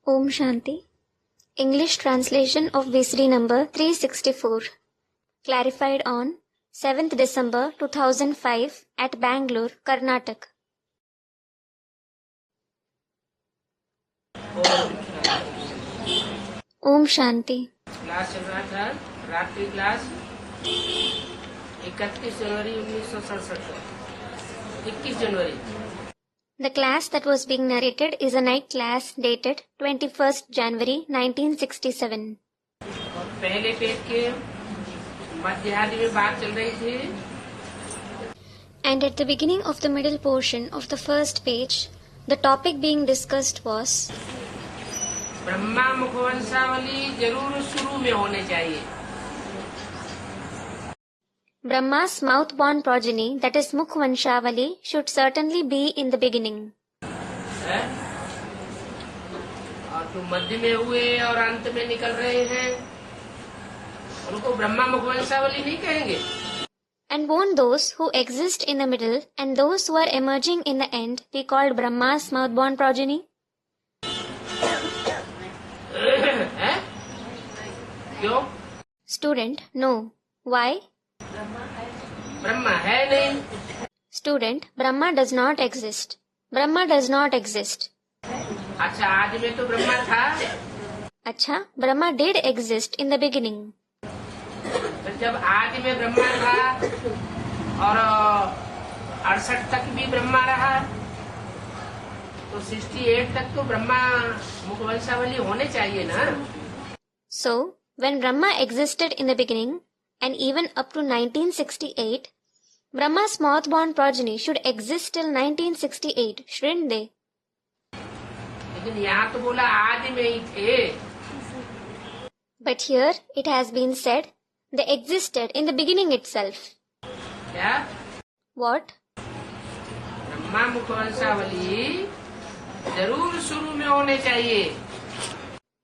Om Shanti. English translation of Visri number 364. Clarified on 7th December 2005 at Bangalore, Karnataka. Om Shanti. Class चल रहा था, रात्रि class 31 January 1967 21 January. The class that was being narrated is a night class dated 21st January 1967. और पहले page के मध्याह्न में बात चल रही थी। And at the beginning of the middle portion of the first page, the topic being discussed was Brahma मुखवंशावली जरूर शुरू में होने चाहिए। Brahma's mouth-born progeny, that is Mukhvanshavali, should certainly be in the beginning. है? और जो मध्य में हुए और अंत में निकल रहे हैं उनको ब्रह्मा मुखवंशावली नहीं कहेंगे। And won't those who exist in the middle and those who are emerging in the end be called Brahma's mouth-born progeny? है? क्यों? Student, no. Why? ब्रह्मा है नहीं। Student, Brahma does not exist. Brahma does not exist. अच्छा, आदि में तो ब्रह्मा था। अच्छा, Brahma did exist in the beginning. तो जब आदि में ब्रह्मा था और 68 तक भी ब्रह्मा रहा तो 68 तक तो ब्रह्मा मुखवंशावली होने चाहिए ना। So, when Brahma existed in the beginning and even up to 1968, Brahma's mouth-born progeny should exist till 1968, shouldn't they? लेकिन यहाँ तो बोला आदि में ही थे। But here it has been said they existed in the beginning itself. क्या? What? Brahma मुखवंशावली जरूर शुरू में होने चाहिए।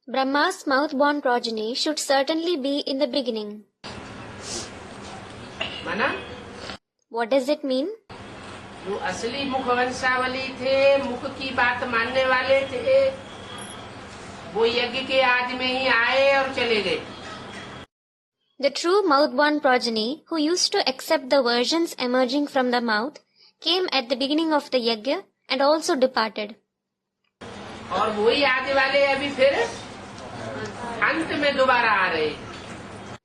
Brahma's mouth-born progeny should certainly be in the beginning. माना? What does it mean? जो असली मुखवंशावली थे, मुख की बात मानने वाले थे, वो यज्ञ के आदि में ही आए और चले गए। The true mouth-born progeny who used to accept the versions emerging from the mouth came at the beginning of the yajna and also departed. और वही आदि वाले अभी फिर अंत में दोबारा आ रहे।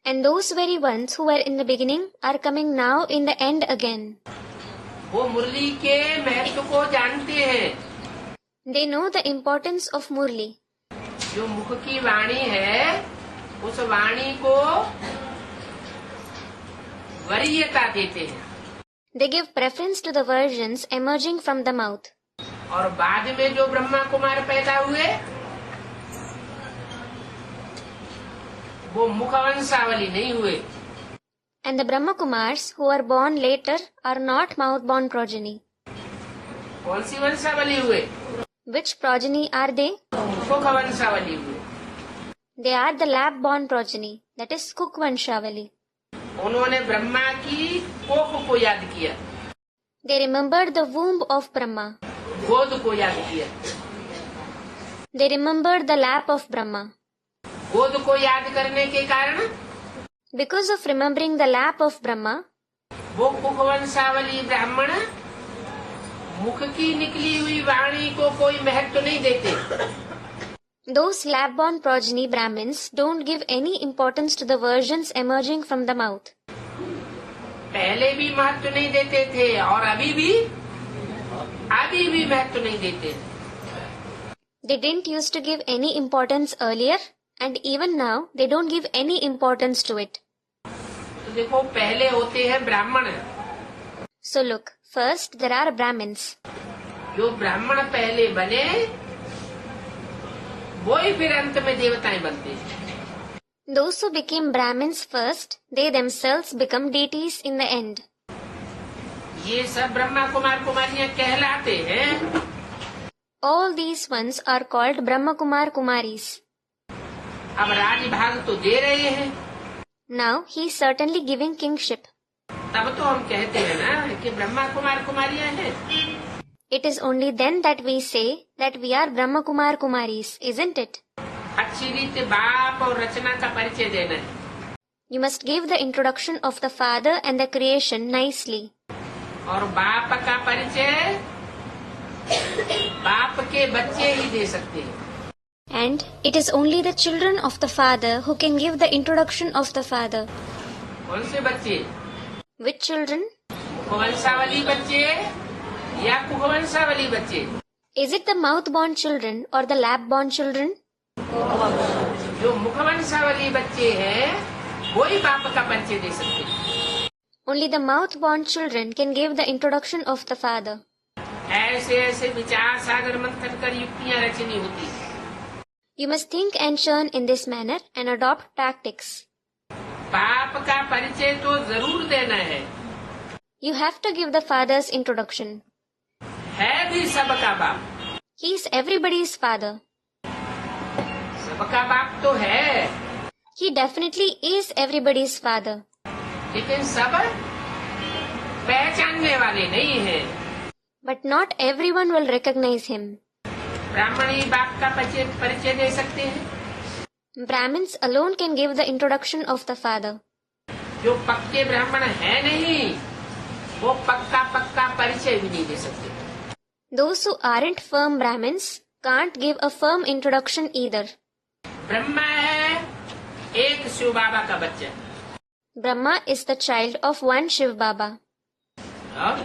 And those very ones who were in the beginning are coming now in the end again. वो मुरली के महत्व को जानते हैं। They know the importance of Murli. जो मुख की वाणी है, उस वाणी को वरीयता देते हैं। They give preference to the versions emerging from the mouth. और बाद में जो ब्रह्मा कुमार पैदा हुए, वो मुखवंशावली नहीं हुए। And the Brahma Kumars who are born later are not mouth-born progeny. कौन सी वंशावली हुए? Which progeny are they? मुखवंशावली हुए। They are the lab-born progeny, that is Kukvanshavali. उन्होंने ब्रह्मा की कोख को याद किया, They remembered the womb of Brahma. गोद को याद किया। They remembered the lap of Brahma. गोद को याद करने के कारण Because of remembering the lap of Brahma, वो मुखवंशावली ब्राह्मण मुख की निकली हुई वाणी को कोई महत्व नहीं देते। those lab-born progeny Brahmins don't give any importance to the versions emerging from the mouth. पहले भी महत्व नहीं देते थे और अभी भी महत्व नहीं देते। They didn't used to give any importance earlier, and even now they don't give any importance to it. तो देखो, पहले होते हैं ब्राह्मण। So look, first there are Brahmins. जो ब्राह्मण पहले बने वो ही फिर अंत में देवताएं बनते हैं। Those who became Brahmins first, they themselves become deities in the end. ये सब ब्रह्मा कुमार कुमारियां कहलाते हैं। All these ones are called Brahma Kumar Kumaris. अब राजभाग तो दे रहे हैं। Now he is certainly giving kingship. तब तो हम कहते हैं ना कि ब्रह्मा कुमार कुमारियां हैं। It is only then that we say that we are Brahma Kumar Kumaris, isn't it? अच्छी रीति बाप और रचना का परिचय देना है. You must give the introduction of the Father and the creation nicely. और बाप का परिचय बाप के बच्चे ही दे सकते हैं. And it is only the children of the Father who can give the introduction of the Father. कौन से बच्चे? Which children? मुखवंशावली बच्चे या कुहवंशावली बच्चे? Is it the mouth-born children or the lab-born children? जो मुखवंशावली बच्चे हैं वो ही बाप का परिचय दे सकते हैं. Only the mouth-born children can give the introduction of the Father. ऐसे ऐसे विचार सागर मंथन कर युक्तियाँ रचनी होती है. You must think and churn in this manner and adopt tactics. बाप का परिचय तो जरूर देना है. You have to give the Father's introduction. है भी सबका बाप. He is everybody's Father. सबका बाप तो है. He definitely is everybody's Father. लेकिन सब पहचानने वाले नहीं हैं. But not everyone will recognize him. ब्राह्मणी बाप का परिचय दे सकते हैं. Brahmins alone can give the introduction of the Father. जो पक्के ब्राह्मण है नहीं वो पक्का परिचय भी नहीं दे सकते. Those who aren't firm Brahmins can't give a firm introduction either. Brahma है एक शिव बाबा का बच्चा. Brahma is the child of one Shiv Baba. और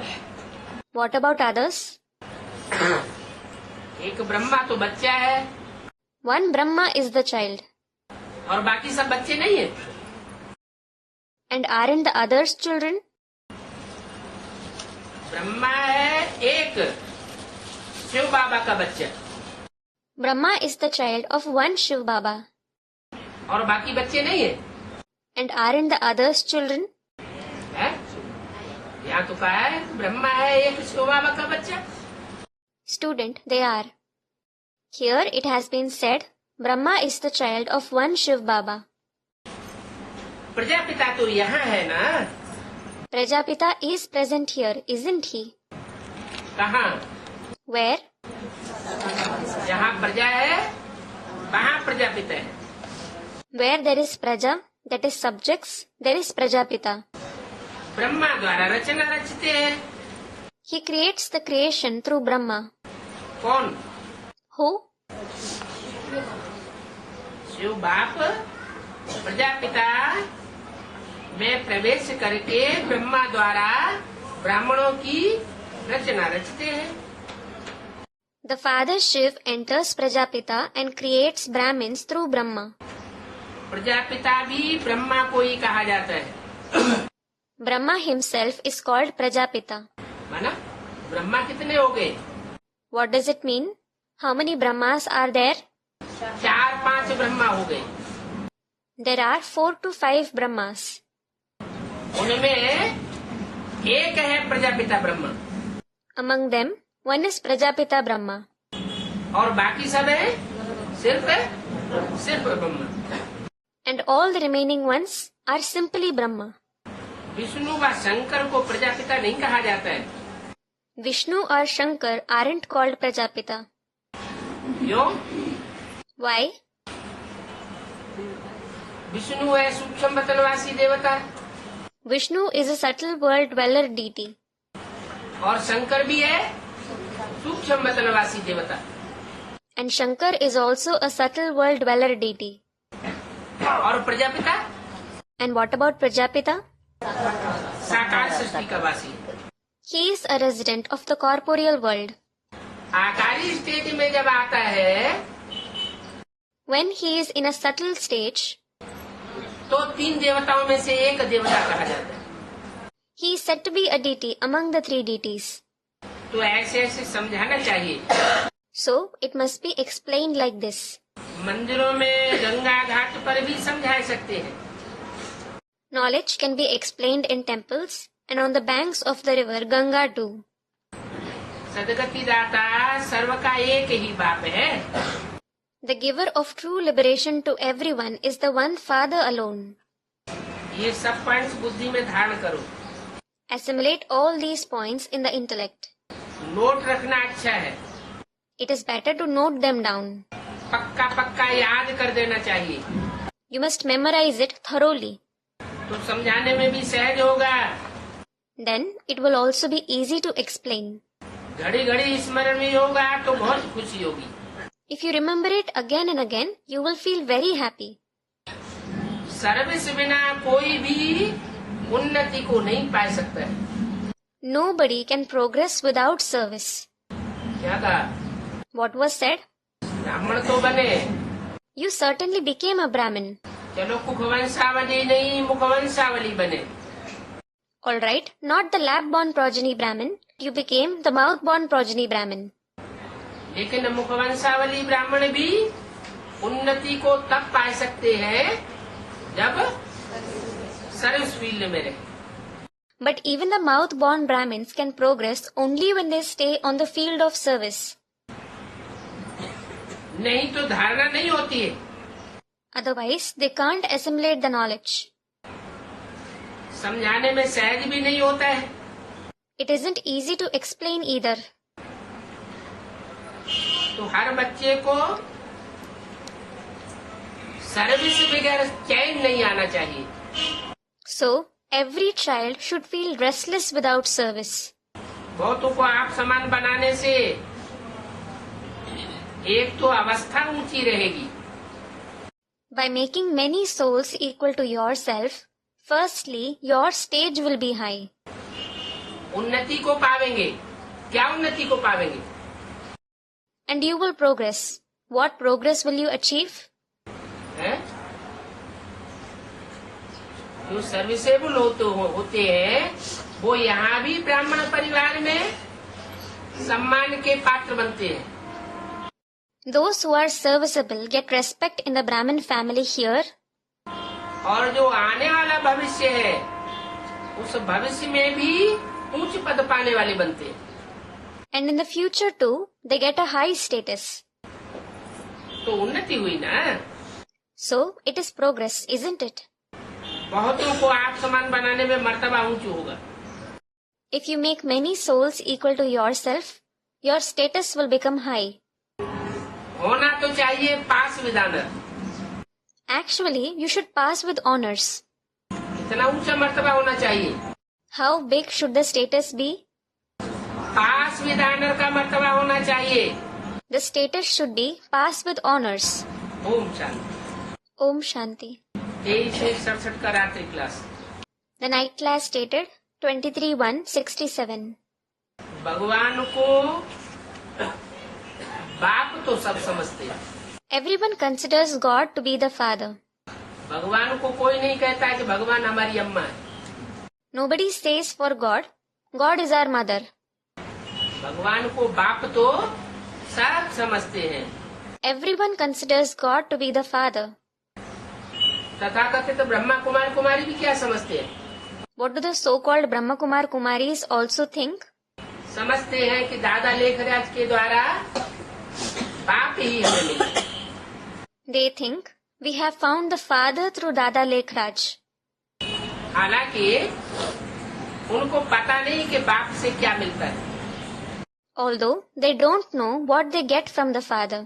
What about others? एक ब्रह्मा तो बच्चा है One Brahma is the child. और बाकी सब बच्चे नहीं है. And aren't the others children? Brahma है एक शिव बाबा का बच्चा Brahma is the child of one Shiv Baba. और बाकी बच्चे नहीं है. And aren't the others children? है? यहाँ तो कहा है ब्रह्मा है एक शिव बाबा का बच्चा. Student, they are. Here it has been said, Brahma is the child of one Shiv Baba. Prajapita तो यहाँ है ना. Prajapita is present here, isn't he? कहाँ? Where? जहाँ प्रजा है वहाँ प्रजापिता है. Where there is Praja, that is subjects, there is Prajapita. Brahma द्वारा रचना रचते हैं. He creates the creation through Brahma. कौन? Who? शिव बाप प्रजापिता में प्रवेश करके ब्रह्मा द्वारा ब्राह्मणों की रचना रचते हैं. The Father Shiv enters Prajapita and creates Brahmins through Brahma. Prajapita भी ब्रह्मा को ही कहा जाता है. Brahma himself is called Prajapita. माना ब्रह्मा कितने हो गए? What does it mean? How many Brahmas are there? 4-5 Brahma हो गए. There are 4 to 5 Brahmas. उनमें एक है Prajapita Brahma. Among them, one is Prajapita Brahma. और बाकी सब है सिर्फ Brahma. And all the remaining ones are simply Brahma. Vishnu व शंकर को प्रजापिता नहीं कहा जाता है. Vishnu or Shankar aren't called Prajapita. क्यों? Why? विष्णु है सूक्ष्म वतनवासी देवता Vishnu is a subtle world dweller deity. और शंकर भी है सूक्ष्म वतनवासी देवता. And Shankar is also a subtle world dweller deity. और Prajapita? And what about Prajapita? साकार सृष्टि का वासी. He is a resident of the corporeal world. आकारी स्टेज में जब आता है When he is in a subtle stage, तो 3 देवताओं में से एक देवता कहा जाता है. he is said to be a deity among the 3 deities. तो ऐसे ऐसे समझाना चाहिए. So, it must be explained like this. मंदिरों में गंगा घाट पर भी समझा सकते हैं. Knowledge can be explained in temples and on the banks of the river Ganga too. सदगति दाता सर्व का एक ही बाप है. The giver of true liberation to everyone is the one Father alone. ये सब पॉइंट्स बुद्धि में धारण करो. Assimilate all these points in the intellect. Note रखना अच्छा है, It is better to note them down. पक्का पक्का याद कर देना चाहिए, You must memorize it thoroughly. तो समझाने में भी सहज होगा, Then it will also be easy to explain. घड़ी घड़ी स्मरण में होगा तो बहुत खुशी होगी। If you remember it again and again, you will feel very happy. Service बिना कोई भी उन्नति को नहीं पा सकता है। Nobody can progress without service. क्या कहा? What was said? ब्राह्मण तो बने, You certainly became a Brahmin. चलो कुखवंशावली नहीं मुखवंशावली बने। All right, not the lab-born progeny Brahmin, you became the mouth-born progeny Brahmin. लेकिन मुखवंशावली ब्राह्मण भी उन्नति को तब पा सकते हैं जब सर्विस फील्ड में रहे। But even the mouth-born Brahmins can progress only when they stay on the field of service. नहीं तो धारणा नहीं होती है। Otherwise, they can't assimilate the knowledge. समझाने में सहज भी नहीं होता है। It isn't easy to explain either. तो हर बच्चे को सर्विस बगैर चैन नहीं आना चाहिए। So, every child should feel restless without service. बहुतों को आप समान बनाने से एक तो अवस्था ऊंची रहेगी, By making many souls equal to yourself, firstly, your stage will be high. उन्नति को पावेंगे। क्या उन्नति को पावेंगे? And you will progress. What progress will you achieve? है? जो सर्विसेबल होते हैं वो यहाँ भी ब्राह्मण परिवार में सम्मान के पात्र बनते हैं। Those who are serviceable get respect in the Brahmin family here, और जो आने वाला भविष्य है उस भविष्य में भी उच्च पद पाने वाले बनते हैं। and in the future too, they get a high status. तो उन्नति हुई ना। So, it is progress, isn't it? बहुतों को आप समान बनाने में मर्तबा ऊंचा होगा। If you make many souls equal to yourself, your status will become high. होना तो चाहिए pass with honour. Actually, you should pass with honors. इतना ऊंचा मर्तबा होना चाहिए। How big should the status be? Pass with honour का मर्तबा होना चाहिए। The status should be pass with honors. Om Shanti. Om Shanti. 23:67 का रात्रि class. The night class stated 23:167. भगवान को बाप तो सब समझते हैं। Everyone considers God to be the father. भगवान को कोई नहीं कहता है कि भगवान हमारी अम्मा है। Nobody says for God, God is our mother. भगवान को बाप तो सब समझते हैं। Everyone considers God to be the father. तथाकथित ब्रह्मा कुमार कुमारी भी क्या समझते हैं? What do the so-called Brahma Kumar Kumaris also think? समझते हैं कि दादा लेखराज के द्वारा बाप ही हमें मिला। They think we have found the father through Dada Lekhraj. हालांकि उनको पता नहीं कि बाप से क्या मिलता है। Although they don't know what they get from the father.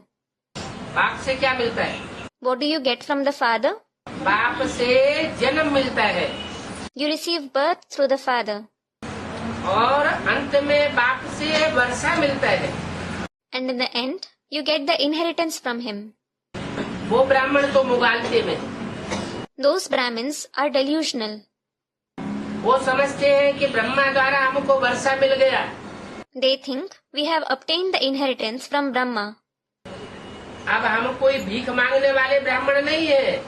बाप से क्या मिलता है? What do you get from the father? बाप से जन्म मिलता है You receive birth through the father. और अंत में बाप से वर्षा मिलता है। And in the end, you get the inheritance from him. वो ब्राह्मण तो मुगालते में, Those Brahmins are delusional. वो समझते हैं कि ब्रह्मा द्वारा हमको वर्षा मिल गया। They think we have obtained the inheritance from Brahma. अब हम कोई भीख मांगने वाले ब्राह्मण नहीं है।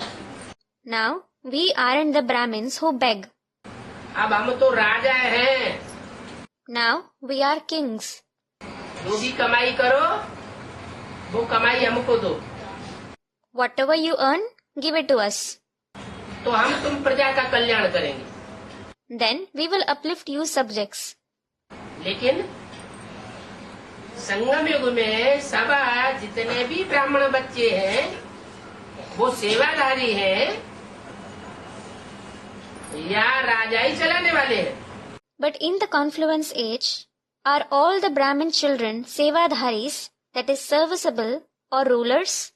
Now, we aren't the Brahmins who beg. अब हम तो राजा हैं। Now, we are kings. जो भी कमाई करो वो कमाई हमको दो, Whatever you earn, give it to us. तो हम तुम प्रजा का कल्याण करेंगे। Then we will uplift you subjects. लेकिन संगम युग में सब जितने भी ब्राह्मण बच्चे हैं वो सेवाधारी हैं या राजा ही चलाने वाले हैं। But in the confluence age, Are all the Brahmin children sevadharis, that is serviceable, or rulers?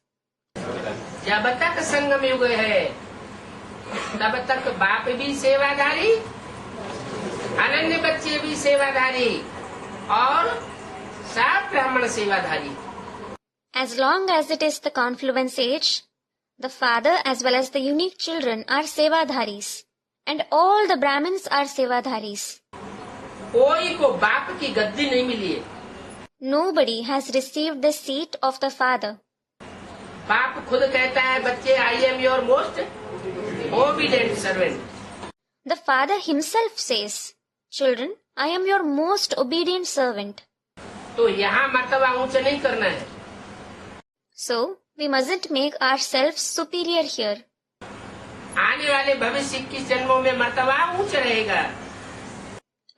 जब तक संगम युग है तब तक बाप भी सेवाधारी, अनन्य बच्चे भी सेवाधारी और सब ब्राह्मण सेवाधारी. As long as it is the confluence age, the father as well as the unique children are sevadharis, and all the Brahmins are sevadharis. कोई को बाप की गद्दी नहीं मिली है. Nobody has received the seat of the father. बाप खुद कहता है बच्चे I am your most obedient servant. The father himself says, "Children, I am your most obedient servant." तो यहाँ मर्तबा ऊंचा नहीं करना है. So, we mustn't make ourselves superior here. आने वाले भविष्य 21 जन्मों में मर्तबा ऊंचा रहेगा.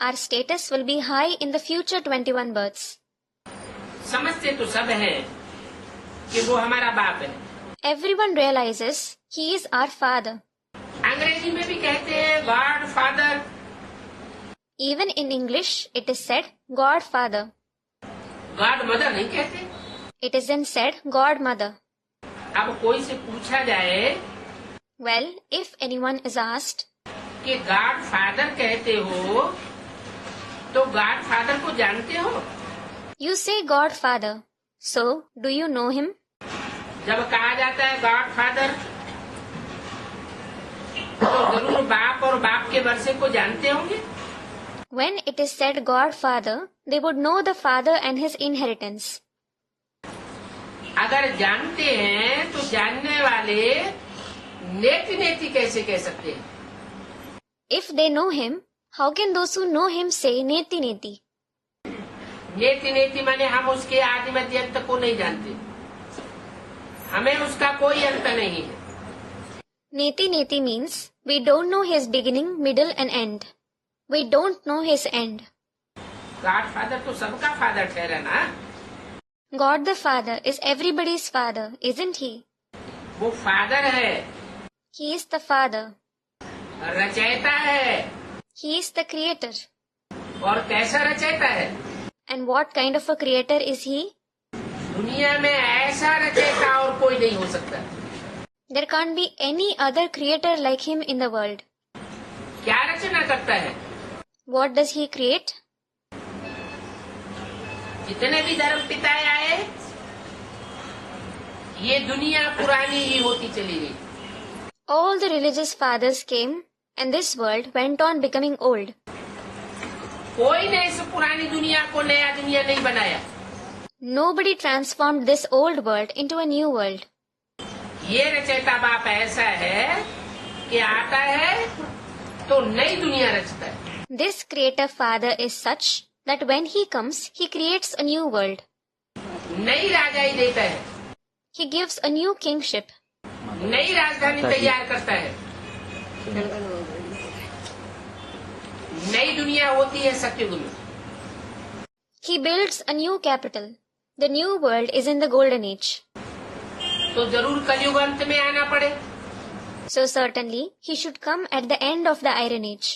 Our status will be high in the future 21 births. समझते तो सब हैं कि वो हमारा बाप है. Everyone realizes he is our father. अंग्रेजी में भी कहते हैं God father. Even in English, it is said God Father. God mother नहीं कहते. It is then said God Mother. अब कोई से पूछा जाए Well, if anyone is asked, कि गॉड फादर कहते हो तो गॉड फादर को जानते हो? you say God Father. So, do you know him? जब कहा जाता है गॉड फादर तो जरूर बाप और बाप के वर्षे को जानते होंगे. When it is said God Father, they would know the father and his inheritance. अगर जानते हैं तो जानने वाले नेति नेति कैसे कह सकते हैं? If they know him, how can those who know him say Neti Neti? नेति नेति माने हम उसके आदि मध्य अंत को नहीं जानते. हमें उसका कोई अंत नहीं है. Neti Neti means we don't know his beginning, middle and end. We don't know his end. God father तो सबका फादर ठहरा ना. God the Father is everybody's father, isn't he? वो फादर है, He is the father. रचयिता है. He is the creator. और कैसा रचयिता है? And what kind of a creator is he? दुनिया में ऐसा रचयिता और कोई नहीं हो सकता. There can't be any other creator like him in the world. क्या रचना करता है? What does he create? जितने भी धर्म पिताएं आए ये दुनिया पुरानी ही होती चली गई. All the religious fathers came and this world went on becoming old. कोई ने इस पुरानी दुनिया को नया दुनिया नहीं बनाया. Nobody transformed this old world into a new world. ये रचयिता बाप ऐसा है कि आता है तो नई दुनिया रचता है. This creator father is such that when he comes, he creates a new world. नई राजाई देता है. He gives a new kingship. नई राजधानी तैयार करता है. नई दुनिया होती है सतयुग में. He builds a new capital. The new world is in the golden age. तो जरूर कलयुग अंत में आना पड़े. So certainly, he should come at the end of the Iron Age.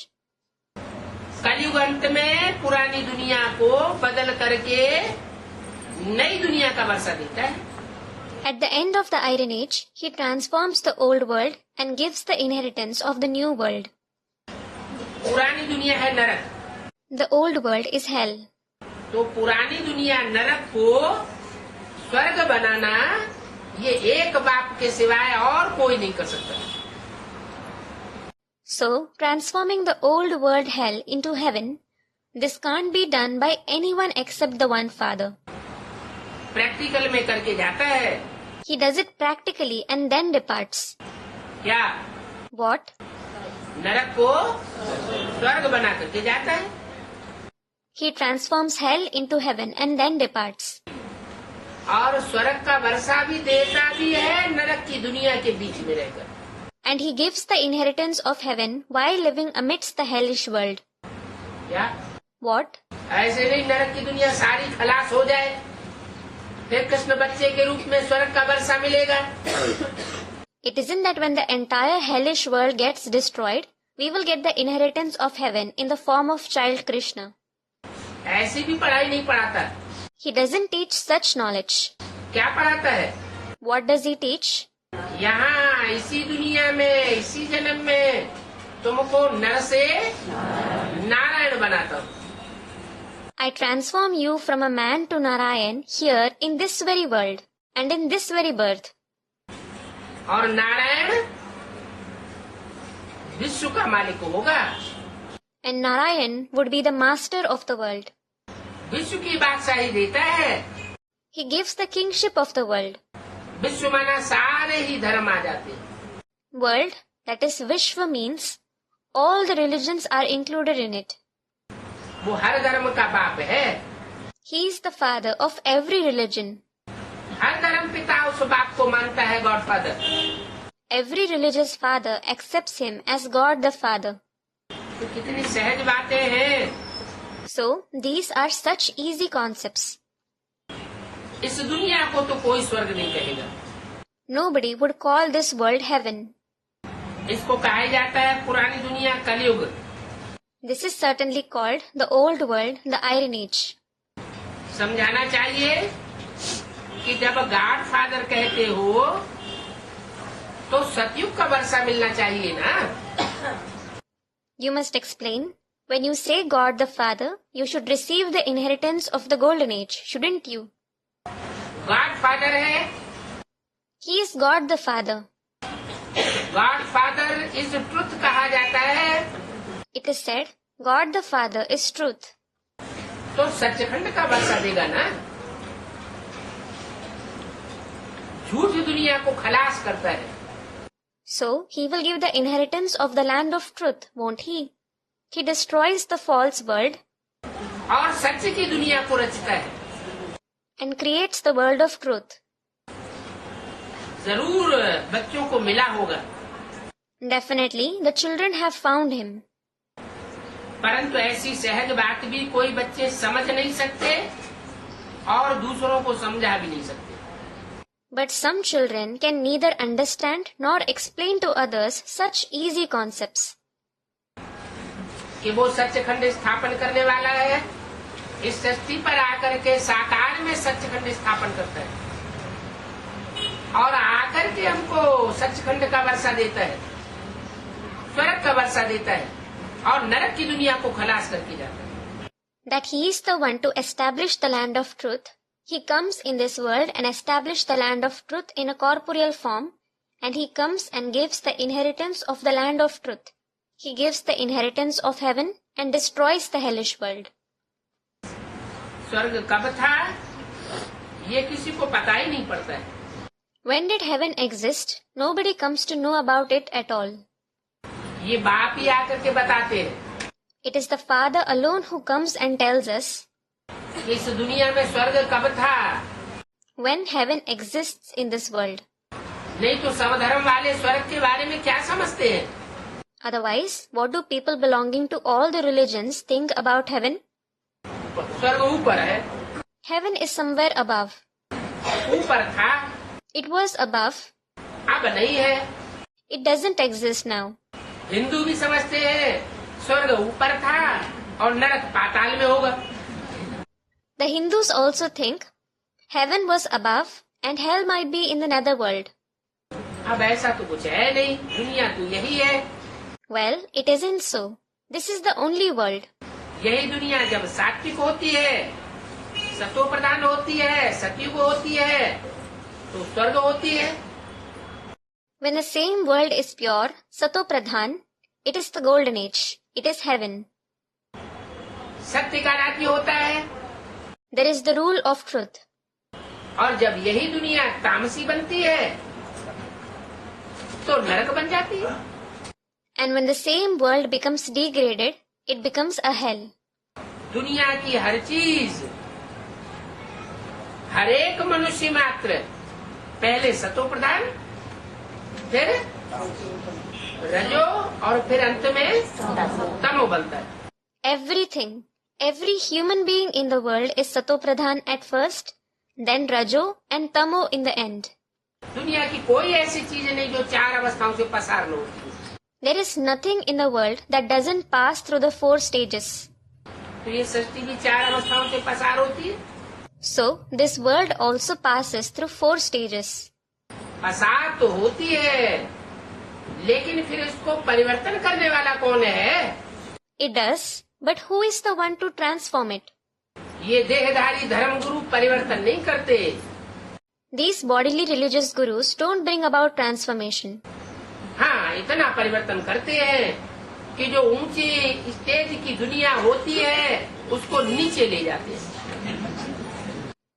कलयुग अंत में पुरानी दुनिया को बदल करके नई दुनिया का वर्षा देता है. At the end of the Iron Age, he transforms the old world and gives the inheritance of the new world. पुरानी दुनिया है नरक. The old world is hell. तो पुरानी दुनिया नरक को स्वर्ग बनाना ये एक बाप के सिवाय और कोई नहीं कर सकता. So, transforming the old world hell into heaven, this can't be done by anyone except the one Father. Practical में करके जाता है. He does it practically and then departs. क्या? What? नरक को स्वर्ग बना करके जाता है. He transforms hell into heaven and then departs. और स्वर्ग का वर्षा भी देता भी है नरक की दुनिया के बीच में रहकर. And he gives the inheritance of heaven while living amidst the hellish world. क्या? What? ऐसे नहीं नरक की दुनिया सारी खलास हो जाए फिर कृष्ण बच्चे के रूप में स्वर्ग का वर्षा मिलेगा. It isn't that when the entire hellish world gets destroyed, we will get the inheritance of heaven in the form of child Krishna. ऐसी भी पढ़ाई नहीं पढ़ाता। He doesn't teach such knowledge. क्या पढ़ाता है? What does he teach? यहाँ इसी दुनिया में, इसी जन्म में तुमको नर से नारायण बनाता हूँ। I transform you from a man to Narayan here in this very world and in this very birth. और नारायण विश्व का मालिक होगा। And Narayan would be the master of the world. विश्व की बादशाही देता है। He gives the kingship of the world. विश्व माना सारे ही धर्म आ जाते हैं। World, that is Vishwa, means all the religions are included in it. वो हर धर्म का बाप है। He is the father of every religion. हर धर्म पिता उस बाप को मानता है godfather. Every religious father accepts him as God the Father. तो कितनी सहज बातें हैं। So, these are such easy concepts. इस दुनिया को तो कोई स्वर्ग नहीं कहेगा। Nobody would call this world heaven. इसको कहा जाता है पुरानी दुनिया कलयुग। This is certainly called the old world, the Iron Age. समझाना चाहिए कि जब गॉड फादर कहते हो तो सतयुग का वर्षा मिलना चाहिए ना। You must explain. When you say God the Father, you should receive the inheritance of the Golden Age, shouldn't you? God father है। He is God the Father. God father is truth कहा जाता है। It is said, God the Father is truth. तो सचखंड का वर्षा देगा ना। झूठी दुनिया को खलास करता है। So, he will give the inheritance of the land of truth, won't he? He destroys the false world और सत्य की दुनिया को रचता है। and creates the world of truth. जरूर बच्चों को मिला होगा। Definitely, the children have found him. परंतु ऐसी सहज बात भी कोई बच्चे समझ नहीं सकते और दूसरों को समझा भी नहीं सकते। But some children can neither understand nor explain to others such easy concepts. कि वो सत्यखंड स्थापन करने वाला है, इस सृष्टि पर आकर के साकार में सत्यखंड स्थापन करता है और आकर के हमको सत्यखंड का वर्षा देता है, स्वर्ग का वर्षा देता है और नरक की दुनिया को खलास करके जाता है। That he is the one to establish the land of truth. He comes in this world and establish the land of truth in a corporeal form, and he comes and gives the inheritance of the land of truth. He gives the inheritance of heaven and destroys the hellish world. स्वर्ग कब था ये किसी को पता ही नहीं पड़ता है। When did heaven exist? Nobody comes to know about it at all. ये बाप ही आकर के बताते हैं। It is the Father alone who comes and tells us इस दुनिया में स्वर्ग कब था। when heaven exists in this world. नहीं तो समधर्म वाले स्वर्ग के बारे में क्या समझते हैं। Otherwise, what do people belonging to all the religions think about heaven? स्वर्ग ऊपर है। Heaven is somewhere above. ऊपर था, It was above. अब नहीं है। It doesn't exist now. Hindu भी समझते हैं स्वर्ग ऊपर था और नरक पाताल में होगा। The Hindus also think heaven was above and hell might be in the netherworld. अब ऐसा तो कुछ है नहीं, दुनिया तो यही है। Well, it isn't so. This is the only world. यही दुनिया जब सात्विक होती है, सतो प्रधान होती है, सतयुग होती है, तो स्वर्ग होती है। When the same world is pure, Sato Pradhan, it is the golden age. It is heaven. सत्य का राज्य होता है There is the rule of truth. और जब यही दुनिया तामसी बनती है तो नरक बन जाती है। And when the same world becomes degraded, it becomes a hell. दुनिया की हर चीज, हर एक मनुष्य मात्र पहले सतो प्रधान, फिर रजो और फिर अंत में तमो बनता है। Everything, every human being in the world is Sato Pradhan at first, then Rajo and Tamo in the end. दुनिया की कोई ऐसी चीज नहीं जो चार अवस्थाओं से पसार न होती। There is nothing in the world that doesn't pass through the 4 stages. तो ये सृष्टि भी 4 अवस्थाओं से पसार होती है। So, this world also passes through 4 stages. पसार तो होती है, लेकिन फिर इसको परिवर्तन करने वाला कौन है? It does, but who is the one to transform it? ये देहधारी धर्म गुरु परिवर्तन नहीं करते। These bodily religious gurus don't bring about transformation. हाँ, इतना परिवर्तन करते हैं कि जो ऊंची स्टेज की दुनिया होती है उसको नीचे ले जाते हैं।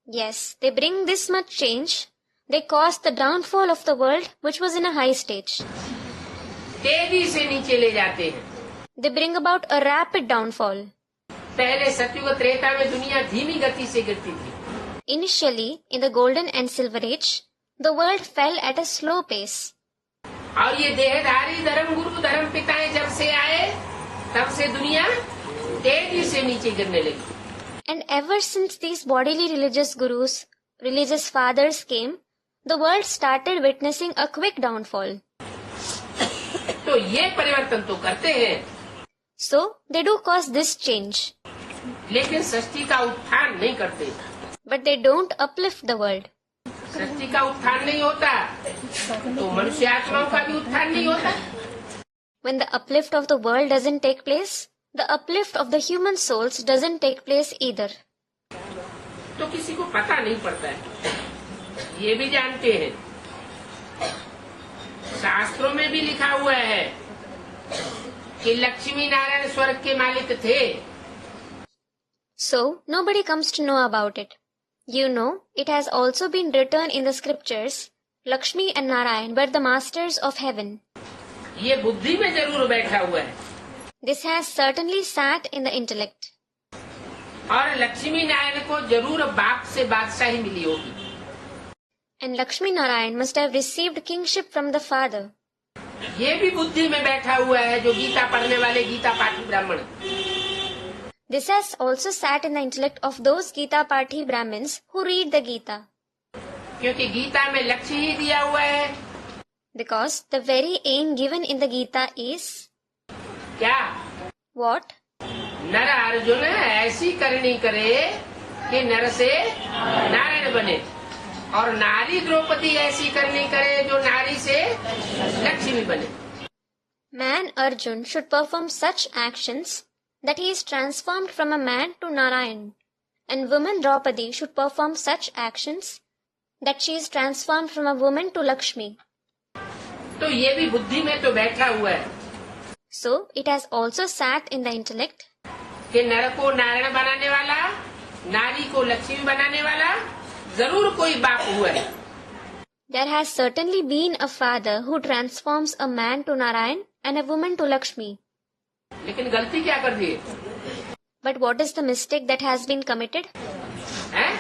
Yes, they bring this much change. They caused the downfall of the world which was in a high stage. तेजी से नीचे ले जाते हैं। They bring about a rapid downfall. पहले सतयुग त्रेता में दुनिया धीमी गति से गिरती थी। Initially, in the Golden and Silver Age, the world fell at a slow pace. और ये देहधारी धर्म गुरु धर्म पिताएं जब से आए तब से दुनिया तेजी से नीचे गिरने लगी। And ever since these bodily religious gurus, religious fathers came, the world started witnessing a quick downfall. तो ये परिवर्तन तो करते हैं, So, they do cause this change, लेकिन सृष्टि का उत्थान नहीं करते। but they don't uplift the world. सृष्टि का उत्थान नहीं होता तो मनुष्य आत्माओं का भी उत्थान नहीं होता। When the uplift of the world doesn't take place, the uplift of the human souls doesn't take place either. तो किसी को पता नहीं पड़ता है, ये भी जानते हैं। शास्त्रों में भी लिखा हुआ है कि लक्ष्मी नारायण स्वर्ग के मालिक थे। So, nobody comes to know about it. You know, it has also been written in the scriptures, Lakshmi and Narayan were the masters of heaven. ये बुद्धि में जरूर बैठा हुआ है। This has certainly sat in the intellect. और लक्ष्मी नारायण को जरूर बाप से बादशाही मिली होगी। And Lakshmi Narayan must have received kingship from the father. ये भी बुद्धि में बैठा हुआ है जो गीता पढ़ने वाले गीता पाठी ब्राह्मण। This has also sat in the intellect of those Gita Pathi Brahmins who read the Gita. क्योंकि गीता में लक्ष्य ही दिया हुआ है। Because the very aim given in the Gita is क्या? what? नर अर्जुन ऐसी करनी करे कि नर से नारायण बने, और नारी द्रौपदी ऐसी करनी करे जो नारी से लक्ष्मी बने। Man Arjun should perform such actions that he is transformed from a man to Narayan, and woman Draupadi should perform such actions that she is transformed from a woman to Lakshmi. तो ये भी बुद्धि में तो बैठा हुआ है। So, it has also sat in the intellect कि नर को नारायण बनाने वाला, नारी को लक्ष्मी बनाने वाला जरूर कोई बाप हुआ है। There has certainly been a father who transforms a man to Narayan and a woman to Lakshmi. लेकिन गलती क्या कर दी? But what is the mistake that has been committed? हैं?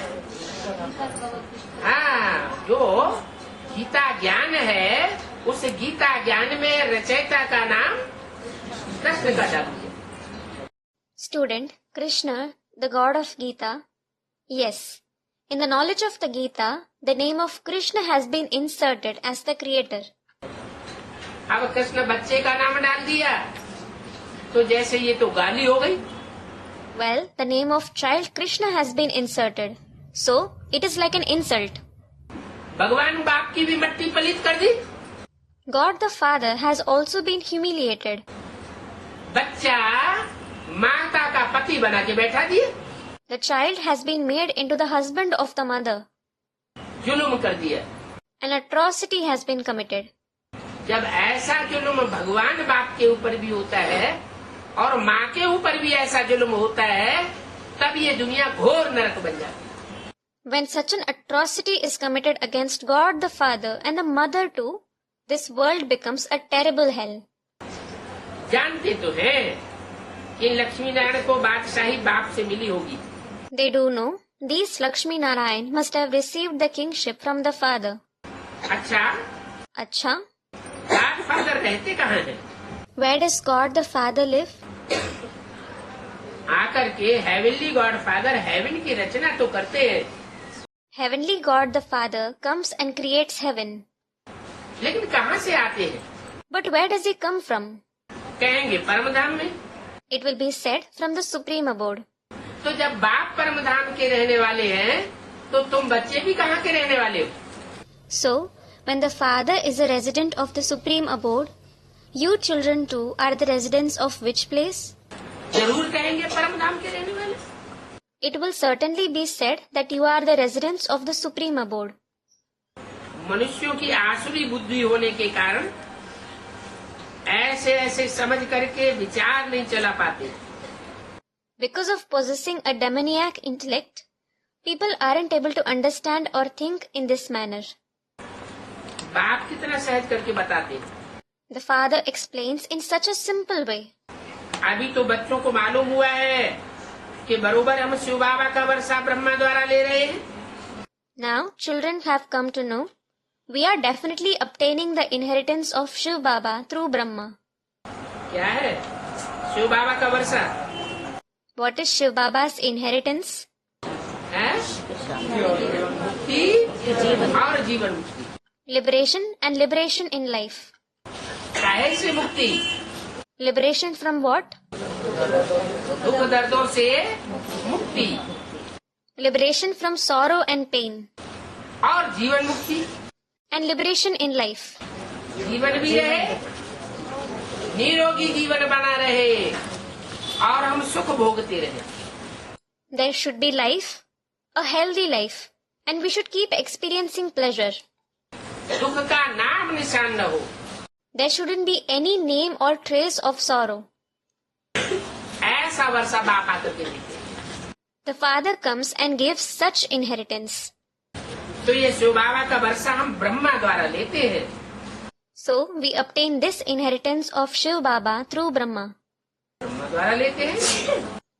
हाँ, जो गीता ज्ञान है उस गीता ज्ञान में रचयिता का नाम कृष्ण का डाल दिया। Student, Krishna, the god of Gita. Yes, in the knowledge of the Gita, the name of Krishna has been inserted as the creator. अब कृष्ण बच्चे का नाम डाल दिया तो जैसे ये तो गाली हो गई। Well, the name of child Krishna has been inserted, so it is like an insult. भगवान बाप की भी मट्टी पलीत कर दी। God the Father has also been humiliated. बच्चा माता का पति बना के बैठा दिए। The child has been made into the husband of the mother. जुल्म कर दिया। An atrocity has been committed. जब ऐसा जुल्म भगवान बाप के ऊपर भी होता है और माँ के ऊपर भी ऐसा जुल्म होता है, तब ये दुनिया घोर नरक बन जाती है। When such an atrocity is committed against God the Father and the mother too, this world becomes a terrible hell. जानते तो हैं कि लक्ष्मी नारायण को बादशाही बाप से मिली होगी। They do know these Lakshmi Narayan must have received the kingship from the father. अच्छा, Acha, God father रहते कहाँ हैं? where does God the Father live? आकर के हेवनली गॉड फादर हेवन की रचना तो करते हैं, Heavenly God the Father comes and creates heaven. लेकिन कहाँ से आते हैं? But where does he come from? कहेंगे परमधाम में। It will be said from the supreme abode. तो जब बाप परम धाम के रहने वाले हैं तो तुम बच्चे भी कहाँ के रहने वाले हो? So, when the father is a resident of the supreme abode, you children too are the residents of which place? जरूर कहेंगे परम धाम के रहने वाले। It will certainly be said that you are the residents of the supreme abode. मनुष्यों की आसुरी बुद्धि होने के कारण ऐसे ऐसे समझ करके विचार नहीं चला पाते। Because of possessing a demoniac intellect, people aren't able to understand or think in this manner. बाप कितना सहज करके बताते। The father explains in such a simple way. अभी तो बच्चों को मालूम हुआ है कि बरोबर हम शिव बाबा का वर्षा ब्रह्मा द्वारा ले रहे हैं। Now children have come to know we are definitely obtaining the inheritance of Shiv Baba through Brahma. क्या है शिव बाबा का वर्षा? What is Shiv Baba's inheritance? है मुक्ति और जीवन मुक्ति। Liberation and liberation in life. काहे से मुक्ति? Liberation from what? दुख दर्दों से मुक्ति Liberation from sorrow and pain. और जीवन मुक्ति। And liberation in life. जीवन भी रहे, निरोगी जीवन बना रहे और हम सुख भोगते रहे। There should be life, a healthy life, and we should keep experiencing pleasure. दुख का नाम निशान न हो। There shouldn't be any name or trace of sorrow. ऐसा वर्षा बाप आकर के देते। The father comes and gives such inheritance. तो ये शिव बाबा का वर्षा हम ब्रह्मा द्वारा लेते हैं। So we obtain this inheritance of Shiv Baba through Brahma. Brahma द्वारा लेते हैं।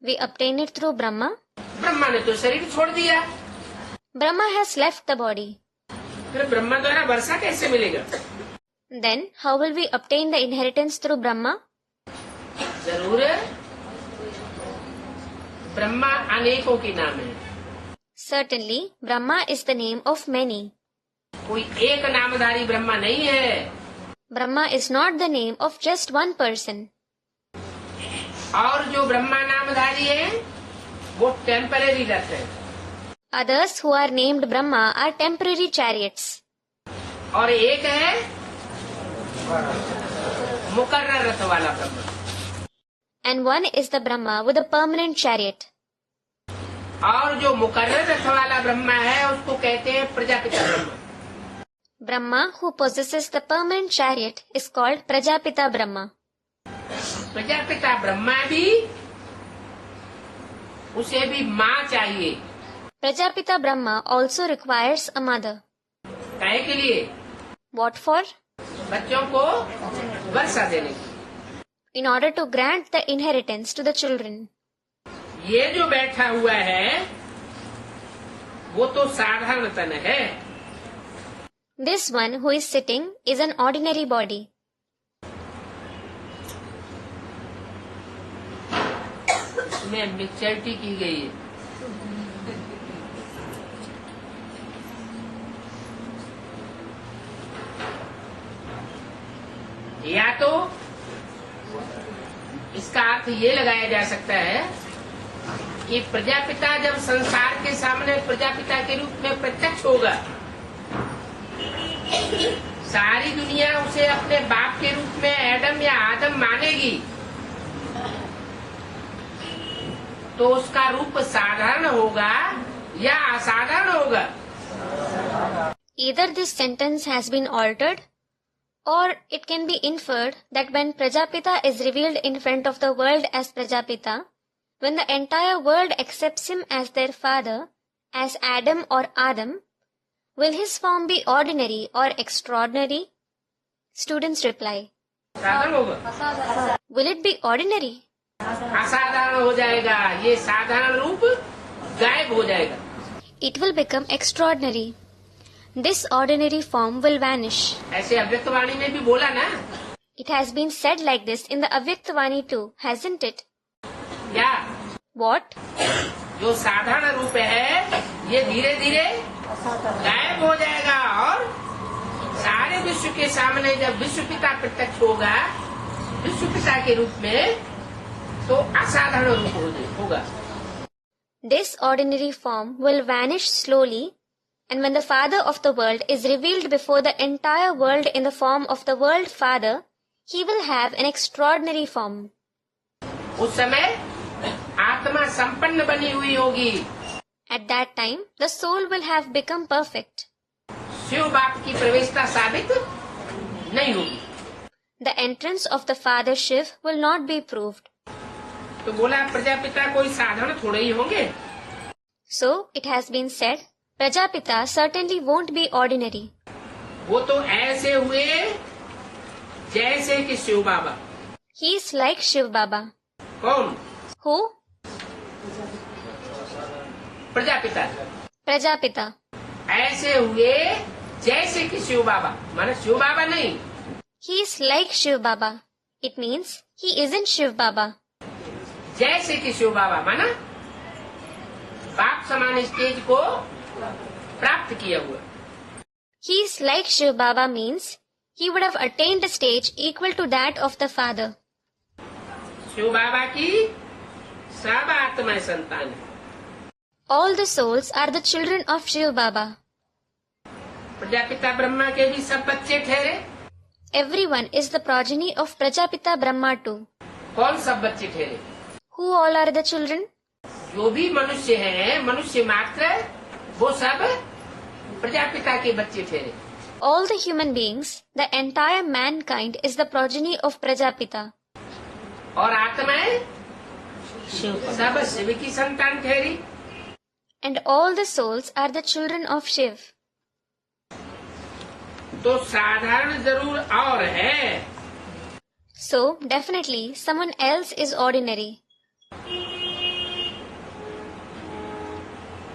We obtain it through Brahma. Brahma ने तो शरीर छोड़ दिया, Brahma has left the body. फिर ब्रह्मा द्वारा वर्षा कैसे मिलेगा? Then how will we obtain the inheritance through Brahma? जरूर ब्रह्मा अनेकों के नाम है। Certainly, Brahma is the name of many. कोई एक नामधारी ब्रह्मा नहीं है। Brahma is not the name of just one person. और जो ब्रह्मा नामधारी है वो टेम्परेरी रथ है। Others who are named Brahma are temporary chariots. और एक है मुकर्रर रथ वाला Brahma. And one is the Brahma with a permanent chariot. और जो मुकर्रर रथ वाला ब्रह्मा है उसको कहते हैं Prajapita Brahma. Brahma who possesses the permanent chariot is called Prajapita Brahma. Prajapita Brahma भी उसे भी माँ चाहिए। Prajapita Brahma also requires a mother. काहे के लिए? What for? बच्चों को वर्षा देने की। In order to grant the inheritance to the children. ये जो बैठा हुआ है वो तो साधारण तन है। This one who is sitting is an ordinary body. इसमें मिक्सचरिटी की गई है। या तो इसका अर्थ ये लगाया जा सकता है कि प्रजापिता जब संसार के सामने प्रजापिता के रूप में प्रत्यक्ष होगा, सारी दुनिया उसे अपने बाप के रूप में एडम या आदम मानेगी, तो उसका रूप साधारण होगा या असाधारण होगा। Either this sentence has been altered, or it can be inferred that when Prajapita is revealed in front of the world as Prajapita, when the entire world accepts him as their father, as Adam or Adam, will his form be ordinary or extraordinary? Students reply, साधारण होगा। will it be ordinary? असाधारण हो जाएगा। ये साधारण रूप गायब हो जाएगा। It will become extraordinary. This ordinary form will vanish. ऐसे अव्यक्तवाणी में भी बोला ना। It has been said like this in the Avyaktvani too, hasn't it? क्या? What? जो साधारण रूप है ये धीरे धीरे गायब हो जाएगा और सारे विश्व के सामने जब विश्व पिता प्रत्यक्ष होगा विश्व पिता के रूप में, तो असाधारण रूप होगा। This ordinary form will vanish slowly, and when the Father of the world is revealed before the entire world in the form of the World Father, he will have an extraordinary form. उस समय आत्मा संपन्न बनी हुई होगी. At that time, the soul will have become perfect. Shiv बाप की प्रवेशता साबित नहीं होगी. The entrance of the Father Shiv will not be proved. तो बोला प्रजापिता कोई साधारण थोड़े ही होंगे. So it has been said, Prajapita certainly won't be ordinary. वो तो ऐसे हुए जैसे कि शिव बाबा. He is like Shiv Baba. कौन? Who? प्रजापिता. Prajapita. ऐसे हुए जैसे कि शिव बाबा, माने शिव बाबा नहीं. He is like Shiv Baba. It means he isn't Shiv Baba. जैसे कि शिव बाबा माना बाप समान स्टेज को प्राप्त किया हुआ. He is like Shiv Baba means he would have attained a stage equal to that of the Father. Shiv बाबा की सब आत्माएं संतान है. All the souls are the children of Shiv Baba. Prajapita Brahma के भी सब बच्चे ठहरे. Everyone is the progeny of Prajapita Brahma too. कौन सब बच्चे ठहरे? Who all are the children? जो भी मनुष्य हैं, मनुष्य मात्र, वो सब प्रजापिता के बच्चे ठहरे. All the human beings, the entire mankind is the progeny of Prajapita. और आत्माएं सब शिव की संतान ठहरी. And all the souls are the children of Shiv. तो साधारण जरूर और है. So, definitely, someone else is ordinary.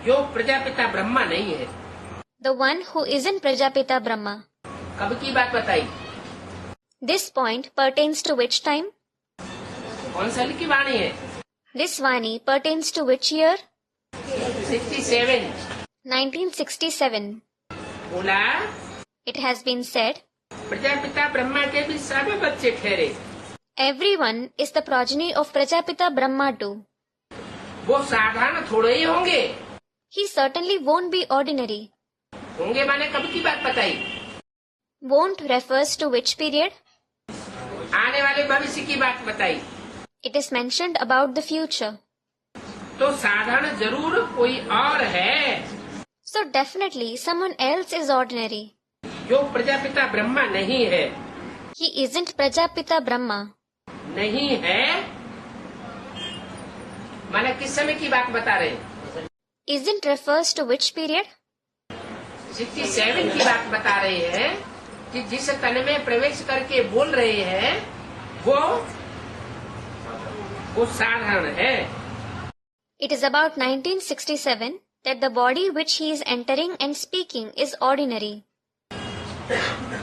जो प्रजापिता ब्रह्मा नहीं है. The one who isn't Prajapita Brahma. कब की बात बताई? This point pertains to which time? कौन साल की वाणी है? This Vani pertains to which year? 67. 1967. बोला It has been said, Prajapita Brahma के भी सब बच्चे ठहरे. everyone is the progeny of Prajapita Brahma too. वो साधारण थोड़े ही होंगे. He certainly won't be ordinary. होंगे माने कब की बात बताई? Won't refers to which period? आने वाले भविष्य की बात बताई. It is mentioned about the future. तो साधारण जरूर कोई और है. So definitely someone else is ordinary. जो प्रजापिता ब्रह्मा नहीं है. He isn't Prajapita Brahma. नहीं है माने किस समय की बात बता रहे हैं? Isn't refers to which period? 67 की बात बता रहे हैं कि जिस तन में प्रवेश करके बोल रहे हैं वो साधारण है. It is about 1967 that the body which he is entering and speaking is ordinary.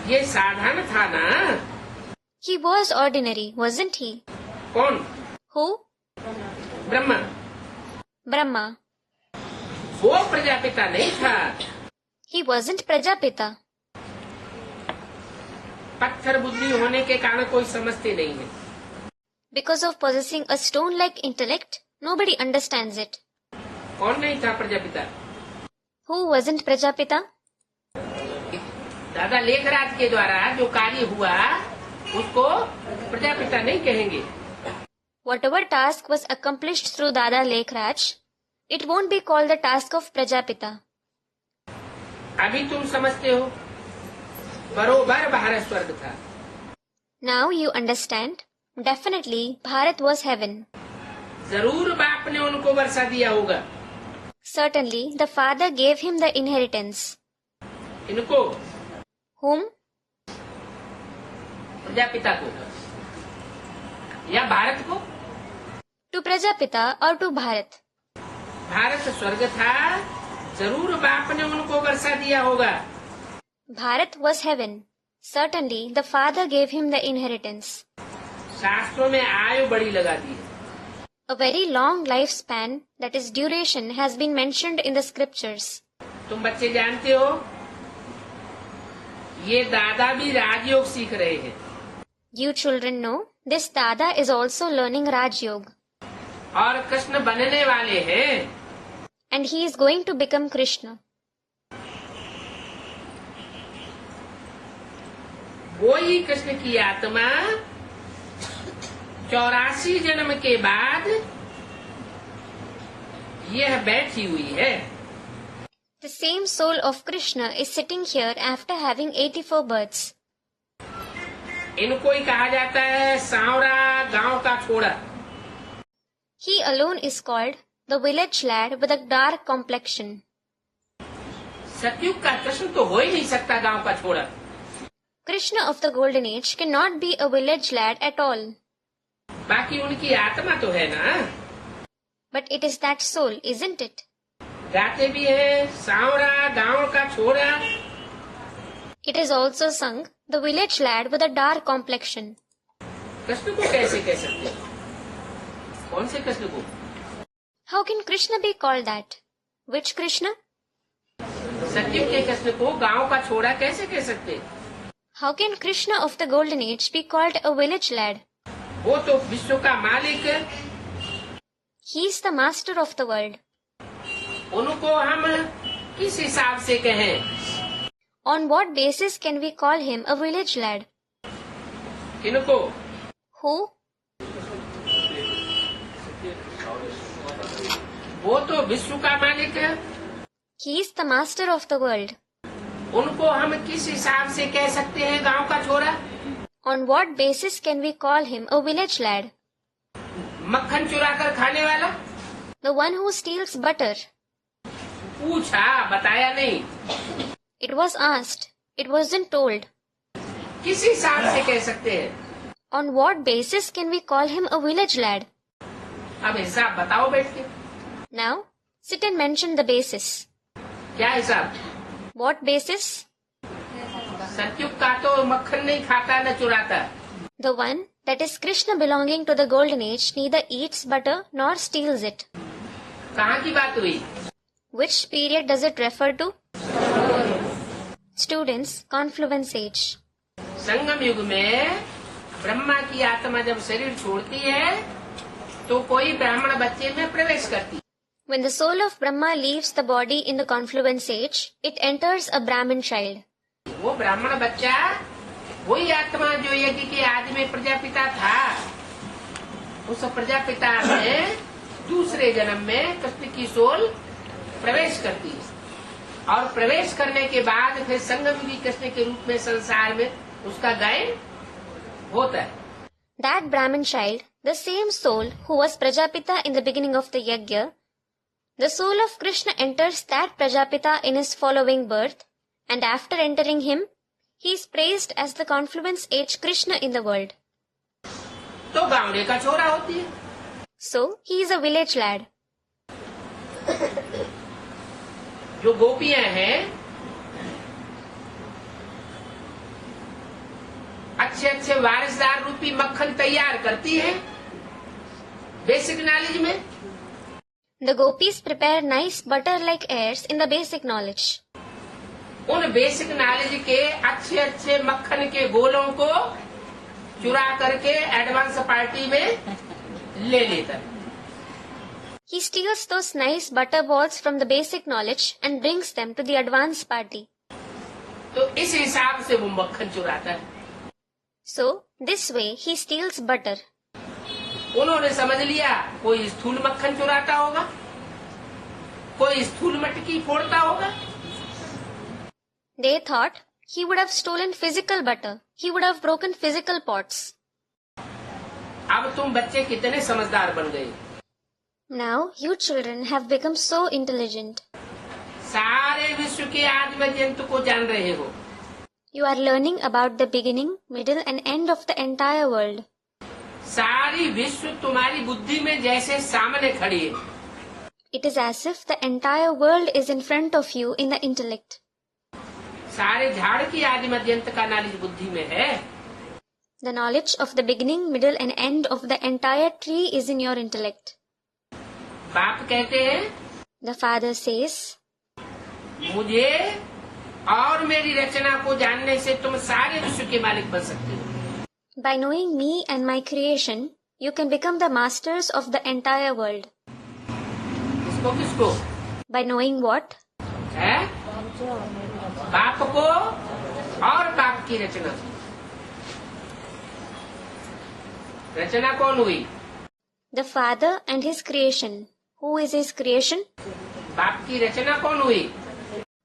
ये साधारण था ना. He was ordinary, wasn't he? कौन? Who? ब्रह्मा. Brahma. वो प्रजापिता नहीं था. He wasn't Prajapita. पत्थर बुद्धि होने के कारण कोई समझते नहीं है. Because of possessing a stone-like intellect, nobody understands it. कौन नहीं था प्रजापिता? Who wasn't Prajapita? दादा लेखराज के द्वारा जो कार्य हुआ उसको प्रजापिता नहीं कहेंगे. Whatever task was accomplished through Dada Lekhraj, it won't be called the task of Prajapita. अभी तुम समझते हो बरोबर भारत स्वर्ग था. Now you understand. Definitely, Bharat was heaven. जरूर बाप ने उनको वर्षा दिया होगा. Certainly, the father gave him the inheritance. इनको Whom? प्रजापिता को या भारत को? To Prajapita or to Bharat? Bharat स्वर्ग था, जरूर बाप ने उनको वर्षा दिया होगा. Bharat was heaven. Certainly, the father gave him the inheritance. शास्त्रों में आयु बड़ी लगा दी है. A very long lifespan, that is duration, has been mentioned in the scriptures. तुम बच्चे जानते हो ये दादा भी राजयोग सीख रहे हैं. You children know, this Dada is also learning Raj Yoga. और कृष्ण बनने वाले हैं. and he is going to become Krishna. वही कृष्ण की आत्मा 84 जन्म के बाद यह बैठी हुई है. The same soul of Krishna is sitting here after having 84 births. इनको ही कहा जाता है सांवरा गांव का छोड़ा. He alone is called the village lad with a dark complexion. सतयुग का कृष्ण तो हो ही नहीं सकता गांव का छोड़ा. Krishna of the golden age cannot be a village lad at all. बाकी उनकी आत्मा तो है ना. But it is that soul, isn't it? गाते भी है सांवरा गांव का छोरा. It is also sung, the village lad with a dark complexion. Krishna को कैसे कह सकते? कौन से कृष्ण को? How can Krishna be called that? Which Krishna? सतयुग के कृष्ण को गांव का छोरा कैसे कह सकते? How can Krishna of the golden age be called a village lad? वो तो विश्व का मालिक है. He is the master of the world. उनको हम किस हिसाब से कहें? On what basis can we call him a village lad? किनको? Who? वो तो विश्व का मालिक है. He is the master of the world. उनको हम किस हिसाब से कह सकते हैं गांव का छोरा? On what basis can we call him a village lad? मक्खन चुरा कर खाने वाला? The one who steals butter. पूछा, बताया नहीं. It was asked. It wasn't told. किस हिसाब से कह सकते हैं? On what basis can we call him a village lad? अब हिसाब बताओ बैठ के. Now, sit and mention the basis. क्या हिसाब? What basis? सतयुग का तो मक्खन नहीं खाता न चुराता. The one, that is Krishna belonging to the golden age, neither eats butter nor steals it. कहाँ की बात हुई? Which period does it refer to? Students, confluence age. संगम युग में ब्रह्मा की आत्मा जब शरीर छोड़ती है तो कोई ब्राह्मण बच्चे में प्रवेश करती. When the soul of Brahma leaves the body in the confluence age, it enters a Brahmin child. वो ब्राह्मण बच्चा वही आत्मा जो यज्ञ के आदि में प्रजापिता था, उस प्रजापिता में दूसरे जन्म में कृष्ण की सोल प्रवेश करती है और प्रवेश करने के बाद फिर संगमयुगी कृष्ण के रूप में संसार में उसका गायन होता है. That Brahmin child, the same soul who was Prajapita in the beginning of the yajna, the soul of Krishna enters that Prajapita in his following birth, and after entering him, he is praised as the confluence age Krishna in the world. तो गांवड़े का छोरा होती है. So, he is a village lad. जो गोपियां हैं अच्छे अच्छे वारिसदार रूपी मक्खन तैयार करती हैं बेसिक नॉलेज में. The gopis prepare nice butter-like airs in the basic knowledge. उन बेसिक नॉलेज के अच्छे अच्छे मक्खन के गोलों को चुरा करके एडवांस पार्टी में ले लेता है. He steals those nice butter balls from the basic knowledge and brings them to the advance party. तो इस हिसाब से वो मक्खन चुराता है. So, this way he steals butter. उन्होंने समझ लिया कोई स्थूल मक्खन चुराता होगा, कोई स्थूल मटकी फोड़ता होगा. They thought he would have stolen physical butter. He would have broken physical pots. अब तुम बच्चे कितने समझदार बन गए. Now you children have become so intelligent. सारे विश्व के आदि में जंतु को जान रहे हो. You are learning about the beginning, middle and end of the entire world. सारी विश्व तुम्हारी बुद्धि में जैसे सामने खड़ी है. It is as if the entire world is in front of you in the intellect. सारे झाड़ की आदि मध्यंत का नॉलेज बुद्धि में है. The knowledge of the beginning, middle and end of the entire tree is in your intellect. बाप कहते हैं The father says, मुझे और मेरी रचना को जानने से तुम सारे विश्व के मालिक बन सकते हो. by knowing me and my creation, you can become the masters of the entire world. किसको किसको? By knowing what? है बाप को और बाप की रचना। रचना कौन हुई? The Father and His creation. Who is His creation? बाप की रचना कौन हुई?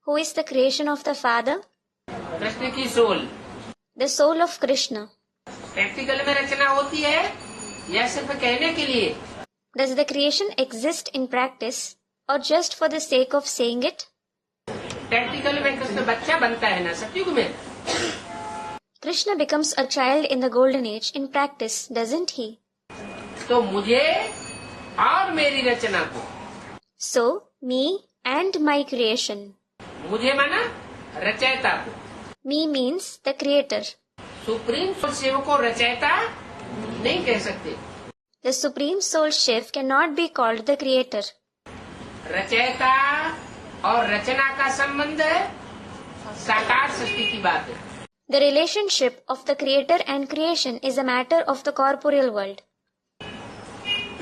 Who is the creation of the Father? Krishna की soul. The soul of Krishna. Practical में रचना होती है या सिर्फ कहने के लिए? Does the creation exist in practice or just for the sake of saying it? Practical में कृष्ण बच्चा बनता है ना सतयुग में? Krishna becomes a child in the golden age in practice, doesn't he? तो मुझे और मेरी रचना को, So, me and my creation. मुझे माना रचयिता को। Me means the creator. Supreme soul Shiva को रचयिता नहीं कह सकते। The Supreme Soul Shiv cannot be called the creator. रचयिता और रचना का संबंध साकार सृष्टि की बात है। The relationship of the creator and creation is a matter of the corporeal world.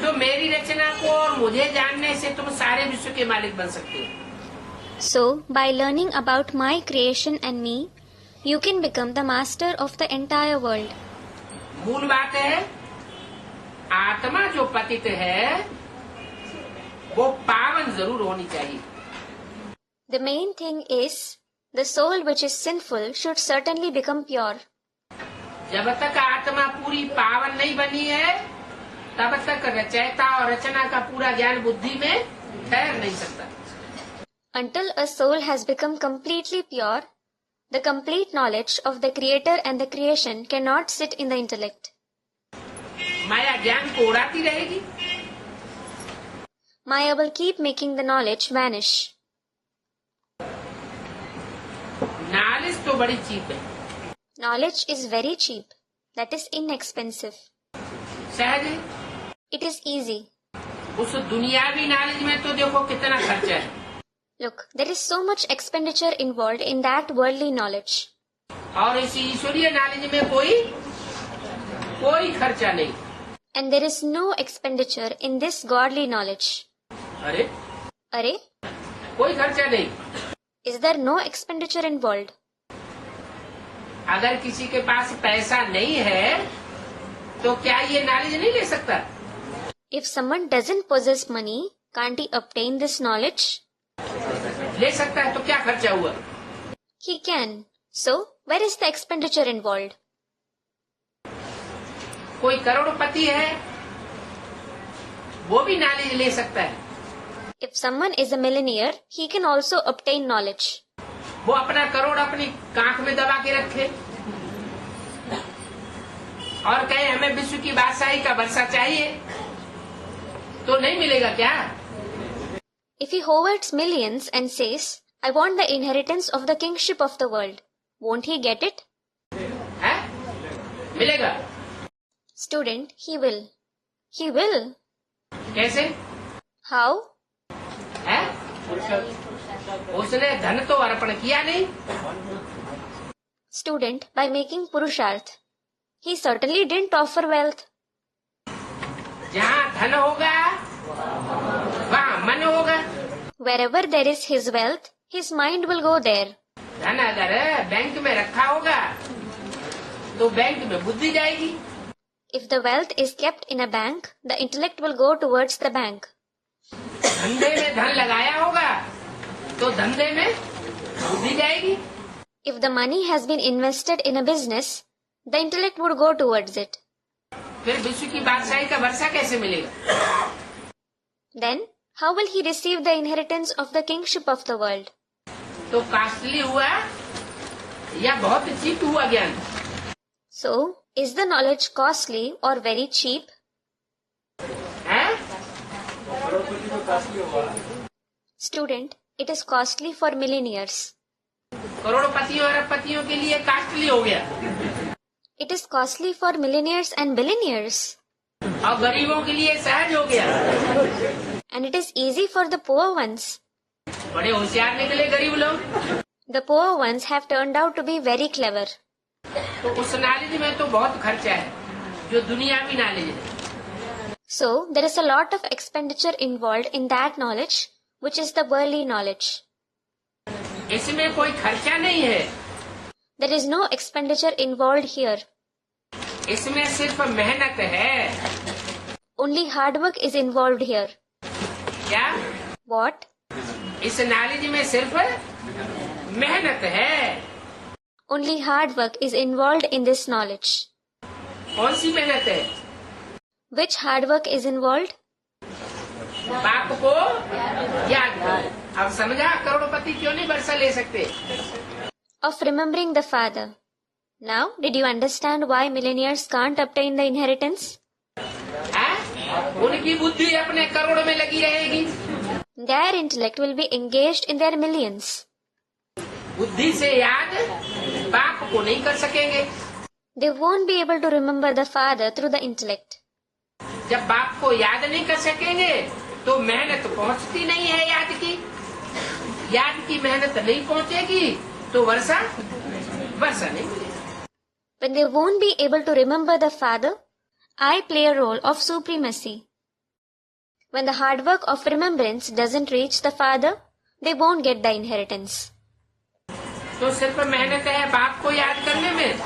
तो मेरी रचना को और मुझे जानने से तुम सारे विश्व के मालिक बन सकते हो। So, by learning about my creation and me, you can become the master of the entire world. मूल बात है आत्मा जो पतित है वो पावन जरूर होनी चाहिए। The main thing is, the soul which is sinful should certainly become pure. जब तक आत्मा पूरी पावन नहीं बनी है तब तक रचयिता और रचना का पूरा ज्ञान बुद्धि में ठहर नहीं सकता। Until a soul has become completely pure, the complete knowledge of the creator and the creation cannot sit in the intellect. माया ज्ञान को उड़ाती रहेगी। Maya will keep making the knowledge vanish. Knowledge तो बड़ी चीप है। Knowledge is very cheap. That is inexpensive. सहज है। It is easy. उस दुनियावी नॉलेज में तो देखो कितना खर्चा है। Look, there is so much expenditure involved in that worldly knowledge. और इस ईश्वरीय नॉलेज में कोई खर्चा नहीं। And there is no expenditure in this godly knowledge. अरे Arey, कोई खर्चा नहीं। is there no expenditure involved? अगर किसी के पास पैसा नहीं है तो क्या ये नॉलेज नहीं ले सकता? If someone doesn't possess money, can't he obtain this knowledge? ले सकता है तो क्या खर्चा हुआ? He can. So, where is the expenditure involved? कोई करोड़पति है वो भी नॉलेज ले सकता है। If someone is a millionaire, he can also obtain knowledge. वो अपना करोड़ अपनी कांख में दबा के रखे और कहे हमें विश्व की बादशाही का वर्षा चाहिए तो नहीं मिलेगा क्या? If he hoards millions and says, I want the inheritance of the kingship of the world, won't he get it? है? मिलेगा। Student, he will. He will. कैसे? How? है? उसने धन तो अर्पण किया नहीं। Student, by making purusharth. He certainly didn't offer wealth. जहाँ धन होगा वहाँ मन होगा। Wherever there is his wealth, his mind will go there. धन अगर बैंक में रखा होगा तो बैंक में बुद्धि जाएगी। If the wealth is kept in a bank, the intellect will go towards the bank. धंधे में धन लगाया होगा तो धंधे में बुद्धि जाएगी। If the money has been invested in a business, the intellect would go towards it. फिर विश्व की बादशाही का वर्षा कैसे मिलेगा? Then, how will he receive the inheritance of the kingship of the world? तो कास्टली हुआ या बहुत चीप हुआ ज्ञान? So, is the knowledge costly or very cheap? है? Student, it is costly for millionaires. करोड़पतियों अरबपतियों के लिए कास्टली हो गया It is costly for millionaires and billionaires. और गरीबों के लिए सहज हो गया। And it is easy for the poor ones. बड़े होशियार निकले गरीब लोग। The poor ones have turned out to be very clever. तो उस नॉलेज में तो बहुत खर्चा है जो दुनियावी नॉलेज है। So, there is a lot of expenditure involved in that knowledge, which is the worldly knowledge. इसमें कोई खर्चा नहीं है, There is no expenditure involved here. इसमें सिर्फ मेहनत है. Only hard work is involved here. क्या? What? इस नॉलेज में सिर्फ मेहनत है. Only hard work is involved in this knowledge. कौन सी मेहनत है? Which hard work is involved? बाप को याद करो. अब समझा करोड़पति क्यों नहीं वर्षा ले सकते? Of remembering the father. Now, did you understand why millionaires can't obtain the inheritance? उनकी बुद्धि अपने करोड़ में लगी रहेगी. Their intellect will be engaged in their millions. बुद्धि से याद बाप को नहीं कर सकेंगे. They won't be able to remember the father through the intellect. जब बाप को याद नहीं कर सकेंगे तो मेहनत पहुंचती नहीं है याद की. याद की मेहनत नहीं पहुंचेगी तो वर्षा नहीं मिलेगी. When they won't be able to remember the father, I play a role of supremacy. When the hard work of remembrance doesn't reach the father, they won't get the inheritance. तो सिर्फ मेहनत है बाप को याद करने में.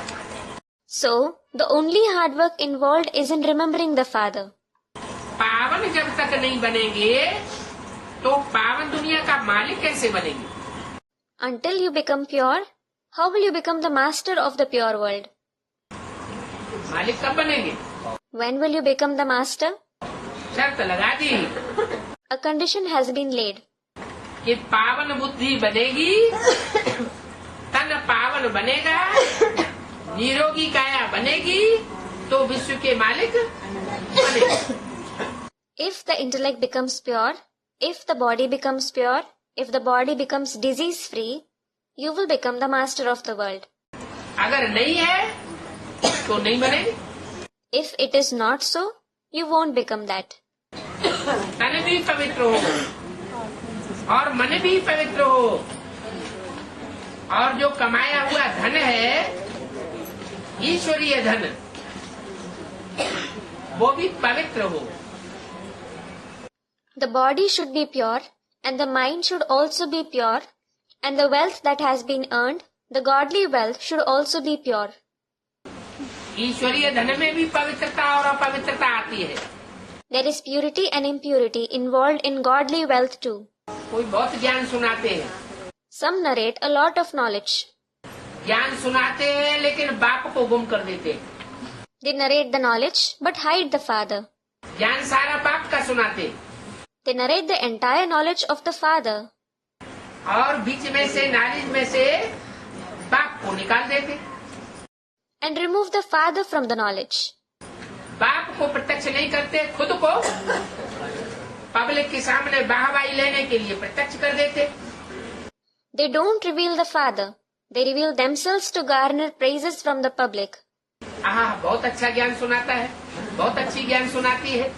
So, the only hard work involved is in remembering the father. पावन जब तक नहीं बनेंगे तो पावन दुनिया का मालिक कैसे बनेंगे? Until you become pure, how will you become the master of the pure world? मालिक कब बनेंगे? When will you become the master? शर्त लगा दी A condition has been laid. कि पावन बुद्धि बनेगी, तन पावन बनेगा, निरोगी काया बनेगी तो विश्व के मालिक बनेंगे. If the intellect becomes pure, if the body becomes pure, if the body becomes disease-free, you will become the master of the world. अगर नहीं है तो नहीं बनेगी. If it is not so, you won't become that. तन भी पवित्र हो और मन भी पवित्र हो और जो कमाया हुआ धन है ईश्वरीय धन वो भी पवित्र हो. The body should be pure, and the mind should also be pure, and the wealth that has been earned, the godly wealth, should also be pure. ईश्वरीय धन में भी पवित्रता और अपवित्रता आती है. There is purity and impurity involved in godly wealth too. कोई बहुत ज्ञान सुनाते हैं. Some narrate a lot of knowledge. ज्ञान सुनाते हैं लेकिन बाप को गुम कर देते हैं. They narrate the knowledge but hide the father. ज्ञान सारा बाप का सुनाते हैं They narrate the entire knowledge of the father. और बीच में से नॉलेज में से बाप को निकाल देते And remove the father from the knowledge. बाप को प्रत्यक्ष नहीं करते, खुद को पब्लिक के सामने वाहवाही लेने के लिए प्रत्यक्ष कर देते. They don't reveal the father. They reveal themselves to garner praises from the public. बहुत अच्छा ज्ञान सुनाता है, बहुत अच्छी ज्ञान सुनाती है.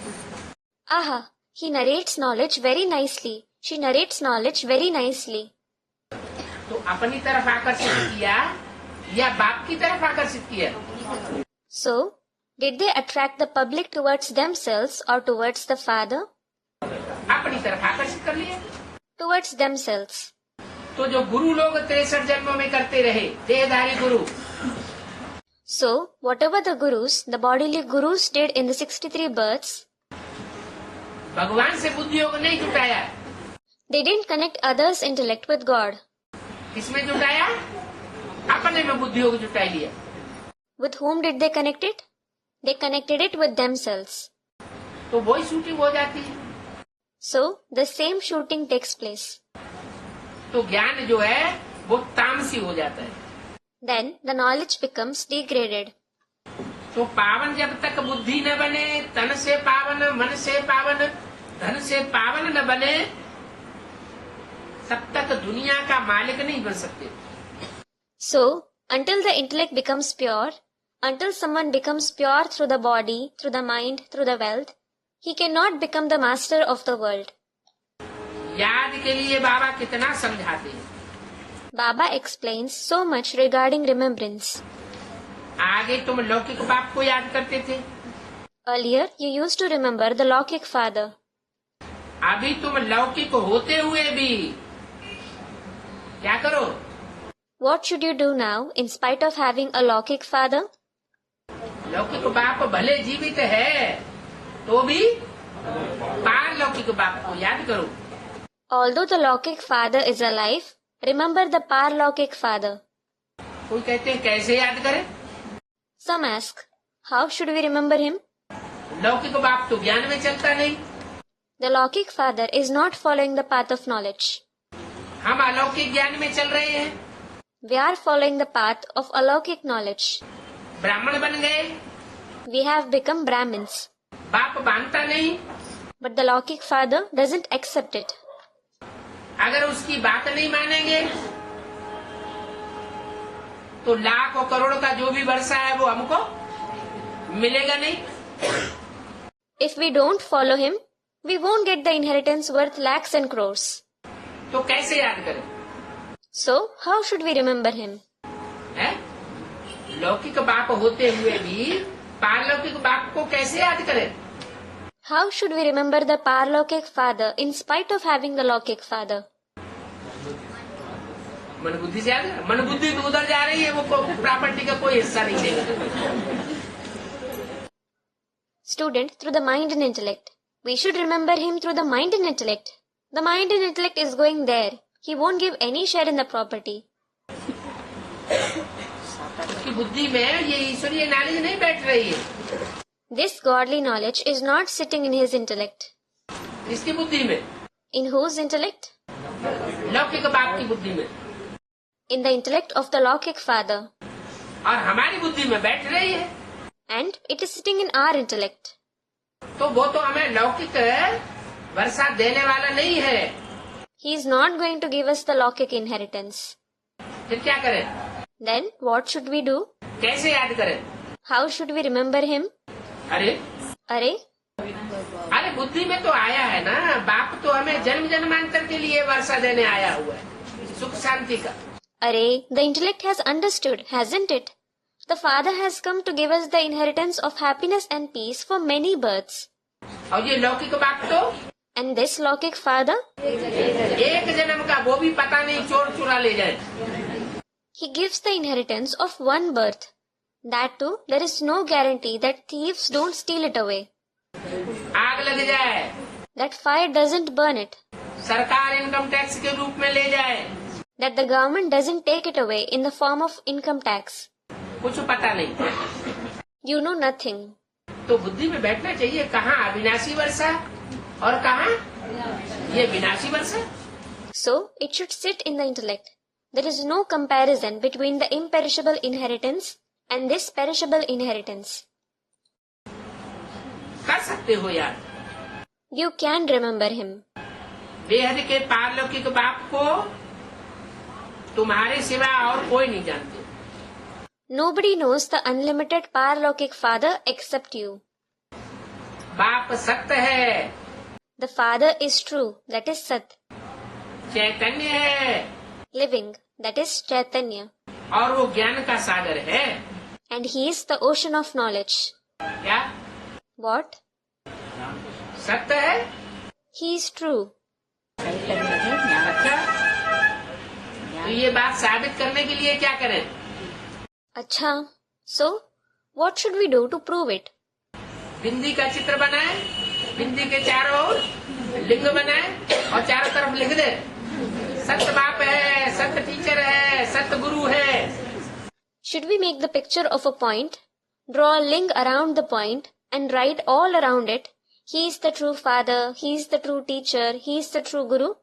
Aha, he narrates knowledge very nicely. She narrates knowledge very nicely. तो अपनी तरफ आकर्षित किया या बाप की तरफ आकर्षित किया? So, did they attract the public towards themselves or towards the father? अपनी तरफ आकर्षित कर लिया. Towards themselves. तो जो गुरु लोग 63 जन्मों में करते रहे, देहधारी गुरु. So, whatever the gurus, the bodily gurus did in the 63 births, भगवान से बुद्धि योग नहीं जुटाया. they didn't connect others' intellect with God. किसमें जुटाया? अपने में बुद्धि योग जुटा लिया. With whom did they connect it? They connected it with themselves. तो वही शूटिंग हो जाती है. So, the same shooting takes place. तो ज्ञान जो है वो तामसी हो जाता है. Then, the knowledge becomes degraded. तो पावन जब तक बुद्धि न बने, तन से पावन, मन से पावन, धन से पावन न बने, तब तक दुनिया का मालिक नहीं बन सकते. So, until the intellect becomes pure, until someone becomes pure through the body, through the mind, through the wealth, he cannot become the master of the world. याद के लिए बाबा कितना समझाते हैं. Baba explains so much regarding remembrance. आगे तुम लौकिक बाप को याद करते थे. Earlier, you used to remember the Lokik father. अभी तुम लौकिक होते हुए भी क्या करो? What should you do now in spite of having a Lokik father? लौकिक बाप भले जीवित है तो भी पारलौकिक बाप को याद करो. Although the Lokik father is alive, remember the Parlokik father. कोई कहते हैं कैसे याद करें? Some ask, how should we remember him? लौकिक बाप तो ज्ञान में चलता नहीं. The Lokik father is not following the path of knowledge. हम अलौकिक ज्ञान में चल रहे हैं. We are following the path of Alokik knowledge. ब्राह्मण बन गए. We have become Brahmins. बाप मानता नहीं. But the Lokik father doesn't accept it. अगर उसकी बात नहीं मानेंगे तो लाख और करोड़ का जो भी वर्षा है वो हमको मिलेगा नहीं. If we don't follow him, we won't get the inheritance worth lakhs and crores. तो कैसे याद करें? So, how should we remember him? है? लौकिक बाप होते हुए भी पारलौकिक बाप को कैसे याद करें? How should we remember the Parlokik father in spite of having the Lokik father? मन बुद्धि से याद है. मन बुद्धि तो उधर जा रही है, वो प्रॉपर्टी का कोई हिस्सा नहीं देगा. Student, through the mind and intellect. We should remember him through the mind and intellect. The mind and intellect is going there. He won't give any share in the property. उसकी बुद्धि में ये ईश्वरीय नॉलेज नहीं बैठ रही है. This godly knowledge is not sitting in his intellect. इसकी बुद्धि में. In whose intellect? लौकिक बाप की बुद्धि में. In the intellect of the Lokik father. और हमारी बुद्धि में बैठ रही है. And it is sitting in our intellect. तो वो तो हमें लौकिक वर्षा देने वाला नहीं है. He is not going to give us the Lokik inheritance. फिर क्या करें? Then what should we do? कैसे याद करें? How should we remember him? अरे Arey, बुद्धि में तो आया है ना. बाप तो हमें जन्म जन्मांतर के लिए वर्षा देने आया हुआ है, सुख शांति का. Arey, the intellect has understood, hasn't it? The father has come to give us the inheritance of happiness and peace for many births. और ये लौकिक बाप तो And this Lokik father? एक जन्म का, वो भी पता नहीं चोर चुरा ले जाए. He gives the inheritance of one birth. That too, there is no guarantee that thieves don't steal it away. आग लग जाए, That fire doesn't burn it. सरकार इनकम टैक्स के रूप में ले जाए, That the government doesn't take it away in the form of income tax. कुछ पता नहीं. You know nothing. तो बुद्धि में बैठना चाहिए. कहाँ अविनाशी वर्षा और कहाँ ये विनाशी वर्षा. So, it should sit in the intellect. There is no comparison between the imperishable inheritance and this perishable inheritance. कर सकते हो यार. You can remember him. बेहद के पारलौकिक बाप को तुम्हारे सिवा और कोई नहीं जानते. Nobody knows the unlimited Parlokik father except you. बाप सत्य है. The father is true, that is Sat. चैतन्य है. Living, that is Chaitanya. और वो ज्ञान का सागर है. And he is the ocean of knowledge. क्या? What? सत्य है. He is true. अच्छा, तो ये बात साबित करने के लिए क्या करें? अच्छा, so what should we do to prove it? बिंदी का चित्र बनाए, बिंदी के चारों ओर लिंग बनाए और चारों तरफ लिख दे, सत्य बाप है, सत्य टीचर है, सत्य गुरु है. Should we make the picture of a point, draw a ling around the point, and write all around it, he is the true father, he is the true teacher, he is the true guru?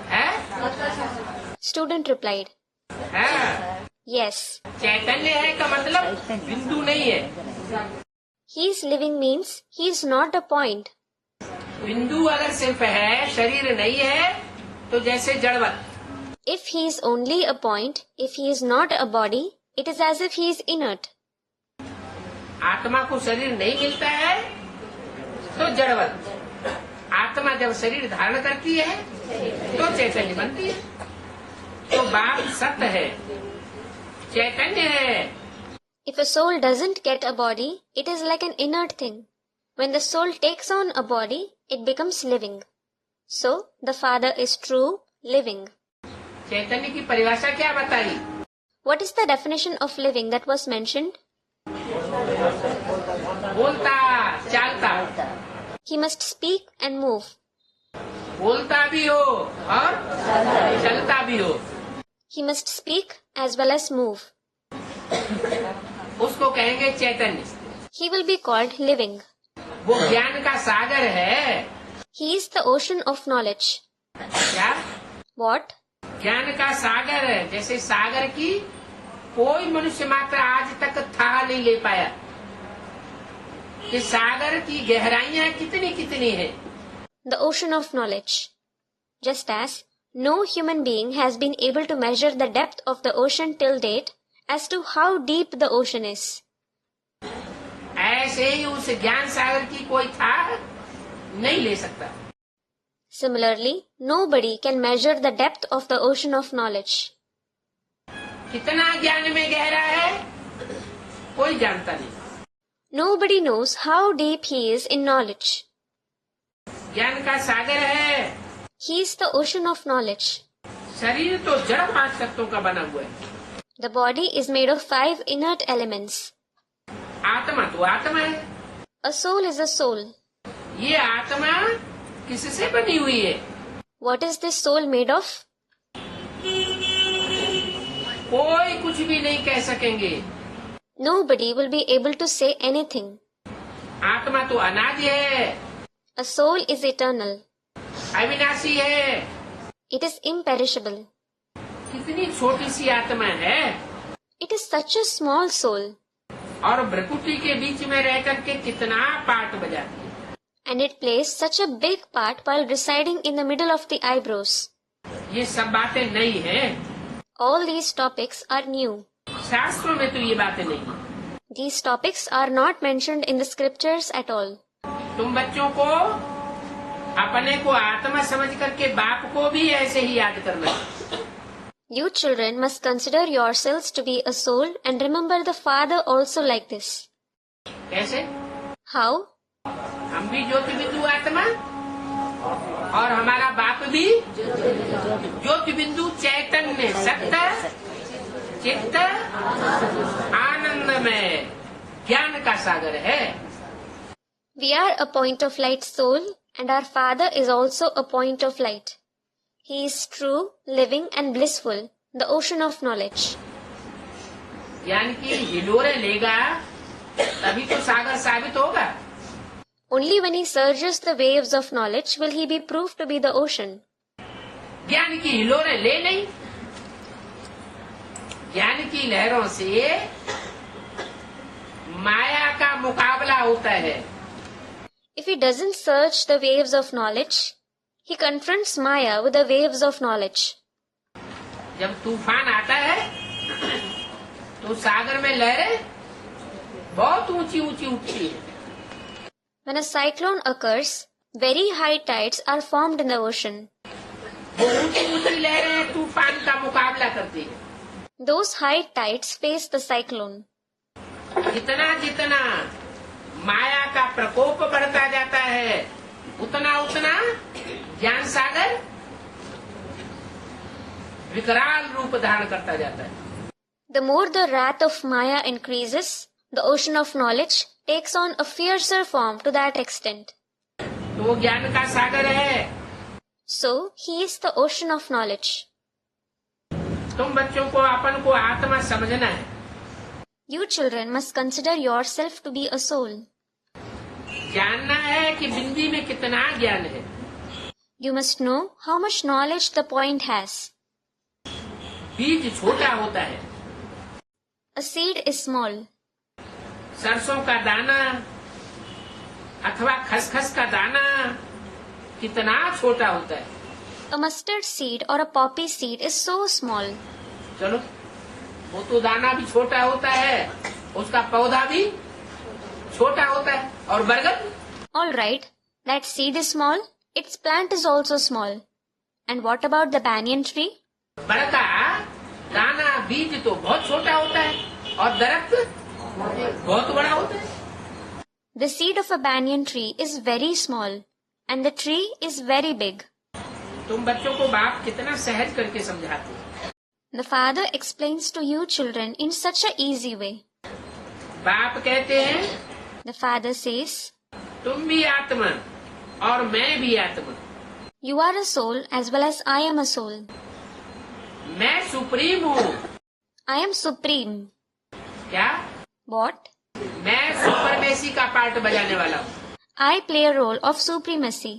है? Student replied, है? yes. चैतन्य है का मतलब बिंदु नहीं है. He is living means he is not a point. बिंदु अगर सिर्फ है, शरीर नहीं है, तो जैसे जड़वत. If he is only a point, if he is not a body, it is as if he is inert. आत्मा को शरीर नहीं मिलता है तो जड़वत. आत्मा जब शरीर धारण करती है तो चैतन्य बनती है. तो बाप सत्य है, चैतन्य है. If a soul doesn't get a body, it is like an inert thing. When the soul takes on a body, it becomes living. So, the Father is true, living. चैतन्य की परिभाषा क्या बताई? What is the definition of living that was mentioned? बोलता, चालता. He must speak and move. बोलता भी हो और चलता भी हो. He must speak as well as move. उसको कहेंगे चैतन्य. He will be called living. वो ज्ञान का सागर है. He is the ocean of knowledge. क्या? What? ज्ञान का सागर है. जैसे सागर की कोई मनुष्य मात्र आज तक था नहीं ले पाया कि सागर की गहराइयां कितनी कितनी है. The ocean of knowledge. Just as no human being has been able to measure the depth of the ocean till date as to how deep the ocean is. ऐसे ही उस ज्ञान सागर की कोई था नहीं ले सकता. Similarly, nobody can measure the depth of the ocean of knowledge. कितना ज्ञान में गहरा है कोई जानता नहीं. Nobody knows how deep he is in knowledge. ज्ञान का सागर है. He is the ocean of knowledge. शरीर तो जड़ 5 तत्वों का बना हुआ है. The body is made of 5 inert elements. आत्मा तो आत्मा है. A soul is a soul. ये आत्मा किससे बनी हुई है? What is this soul made of? कोई कुछ भी नहीं कह सकेंगे. Nobody will be able to say anything. आत्मा तो अनादि है. A soul is eternal. अविनाशी है. It is imperishable. कितनी छोटी सी आत्मा है. It is such a small soul. और भ्रुकुटी के बीच में रह करके कितना पार्ट बजाती है. And it plays such a big part while residing in the middle of the eyebrows. ये सब बातें नई है. All these topics are new. शास्त्रों में तो ये बातें नहीं. These topics are not mentioned in the scriptures at all. तुम बच्चों को अपने को आत्मा समझ करके बाप को भी ऐसे ही याद करना. You children must consider yourselves to be a soul and remember the Father also like this. कैसे? How? हम भी ज्योति बिंदु आत्मा और हमारा बाप भी ज्योति बिंदु चैतन्य सत्य चित्त आनंद में ज्ञान का सागर है. We are a point of light soul and our Father is also a point of light. He is true, living and blissful, the ocean of knowledge. ज्ञान की हिलोरे लेगा तभी तो सागर साबित होगा. Only when he surges the waves of knowledge will he be proved to be the ocean. ज्ञान की हिलोरे ले नहीं. ज्ञान की लहरों से माया का मुकाबला होता है. If he doesn't surge the waves of knowledge, he confronts Maya with the waves of knowledge. जब तूफान आता है तो सागर में लहरें बहुत ऊंची ऊंची उठती है. When a cyclone occurs, very high tides are formed in the ocean. वो ऊंची ऊंची लहरें तूफान का मुकाबला करती है. Those high tides face the cyclone. जितना जितना माया का प्रकोप बढ़ता जाता है उतना उतना ज्ञान सागर विकराल रूप धारण करता जाता है. The more the wrath of Maya increases, the ocean of knowledge takes on a fiercer form to that extent. तो वो ज्ञान का सागर है. So, he is the ocean of knowledge. तुम बच्चों को अपन को आत्मा समझना है. You children must consider yourself to be a soul. जानना है कि बिंदी में कितना ज्ञान है. You must know how much knowledge the point has. बीज छोटा होता है. A seed is small. सरसों का दाना अथवा खसखस का दाना कितना छोटा होता है. A mustard seed or a poppy seed is so small. चलो वो तो दाना भी छोटा होता है, उसका पौधा भी छोटा होता है. और बरगद? All right, that seed is small, its plant is also small. And what about the banyan tree? बरगद का दाना बीज तो बहुत छोटा होता है और दरख्त बहुत बड़ा होता है. The seed of a banyan tree is very small and the tree is very big. तुम बच्चों को बाप कितना सहज करके समझाते हो। The father explains to you children in such a easy way. बाप कहते हैं, The father says, तुम भी आत्मा और मैं भी आत्मा। You are a soul as well as I am a soul. मैं सुप्रीम हूँ। I am supreme. क्या? What? मैं सुपरमेसी का पार्ट बजाने वाला हूँ। I play a role of supremacy.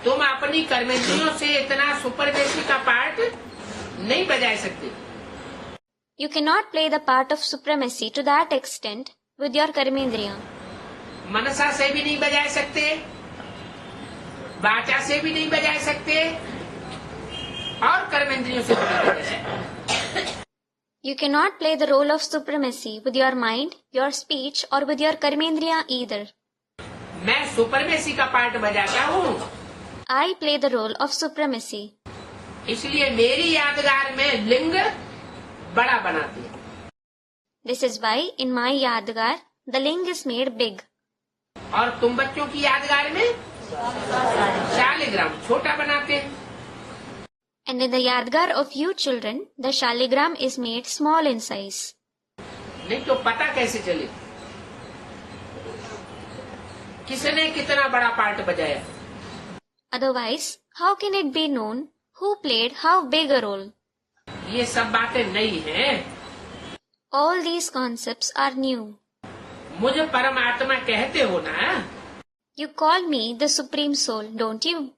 तुम अपनी कर्मेंद्रियों से इतना सुपरमेसी का पार्ट नहीं बजा सकते। You cannot play the part of supremacy to that extent with your karmendriya. मनसा से भी नहीं बजा सकते, वाचा से भी नहीं बजा सकते और कर्मेंद्रियों से भी नहीं बजा सकते। You cannot play the role of supremacy with your mind, your speech or with your karmendriya either. मैं सुपरमेसी का पार्ट बजाता हूँ। I play the role of supremacy. इसलिए मेरी यादगार में लिंग बड़ा बनाती है। This is why in my yadgar the ling is made big. और तुम बच्चों की यादगार में शालिग्राम छोटा बनाते हैं। And in the yadgar of you children, the shaligram is made small in size. नहीं तो पता कैसे चले किसने कितना बड़ा पार्ट बजाया? Otherwise, how can it be known who played how big a role? ये सब बातें नई हैं। All these concepts are new. मुझे परमात्मा कहते हो ना? You call me the Supreme Soul, don't you?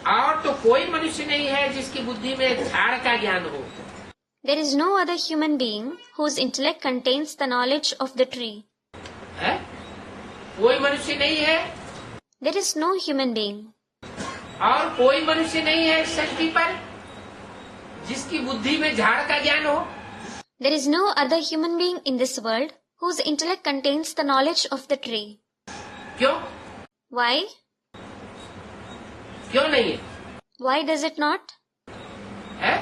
और तो कोई मनुष्य नहीं है जिसकी बुद्धि में झाड़ का ज्ञान हो। There is no other human being whose intellect contains the knowledge of the tree. है? कोई मनुष्य नहीं है There is no human being. और कोई मनुष्य नहीं है सृष्टि पर जिसकी बुद्धि में झाड़ का ज्ञान हो। There is no other human being in this world whose intellect contains the knowledge of the tree. क्यों? Why? क्यों नहीं है? Why does it not? है?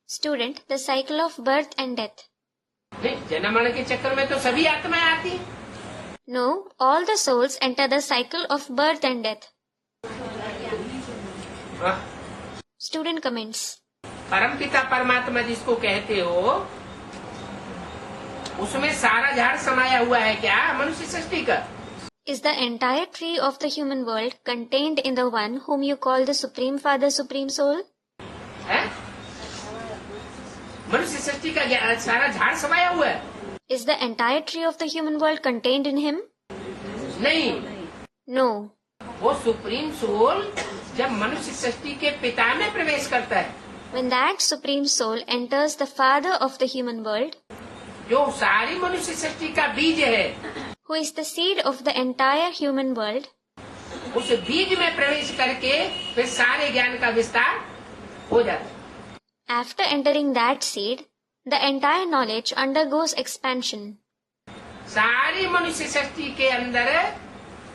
Student, the cycle of birth and death. नहीं, जन्म मरण के चक्कर में तो सभी आत्माएं आती हैं। No, all the souls enter the cycle of birth and death. हाँ, Student comments. परमपिता परमात्मा जिसको कहते हो उसमें सारा झाड़ समाया हुआ है क्या मनुष्य सृष्टि का? Is the entire tree of the human world contained in the one whom you call the Supreme Father, Supreme Soul? है? मनुष्य सृष्टि का सारा झाड़ समाया हुआ है? Is the entire tree of the human world contained in him? नहीं। No. वो सुप्रीम सोल जब मनुष्य सृष्टि के पिता में प्रवेश करता है, When that Supreme Soul enters the Father of the human world, जो सारी मनुष्य सृष्टि का बीज है, who is the seed of the entire human world, उस बीज में प्रवेश करके फिर सारे ज्ञान का विस्तार हो जाता है। after entering that seed, the entire knowledge undergoes expansion. सारी मनुष्य सृष्टि के अंदर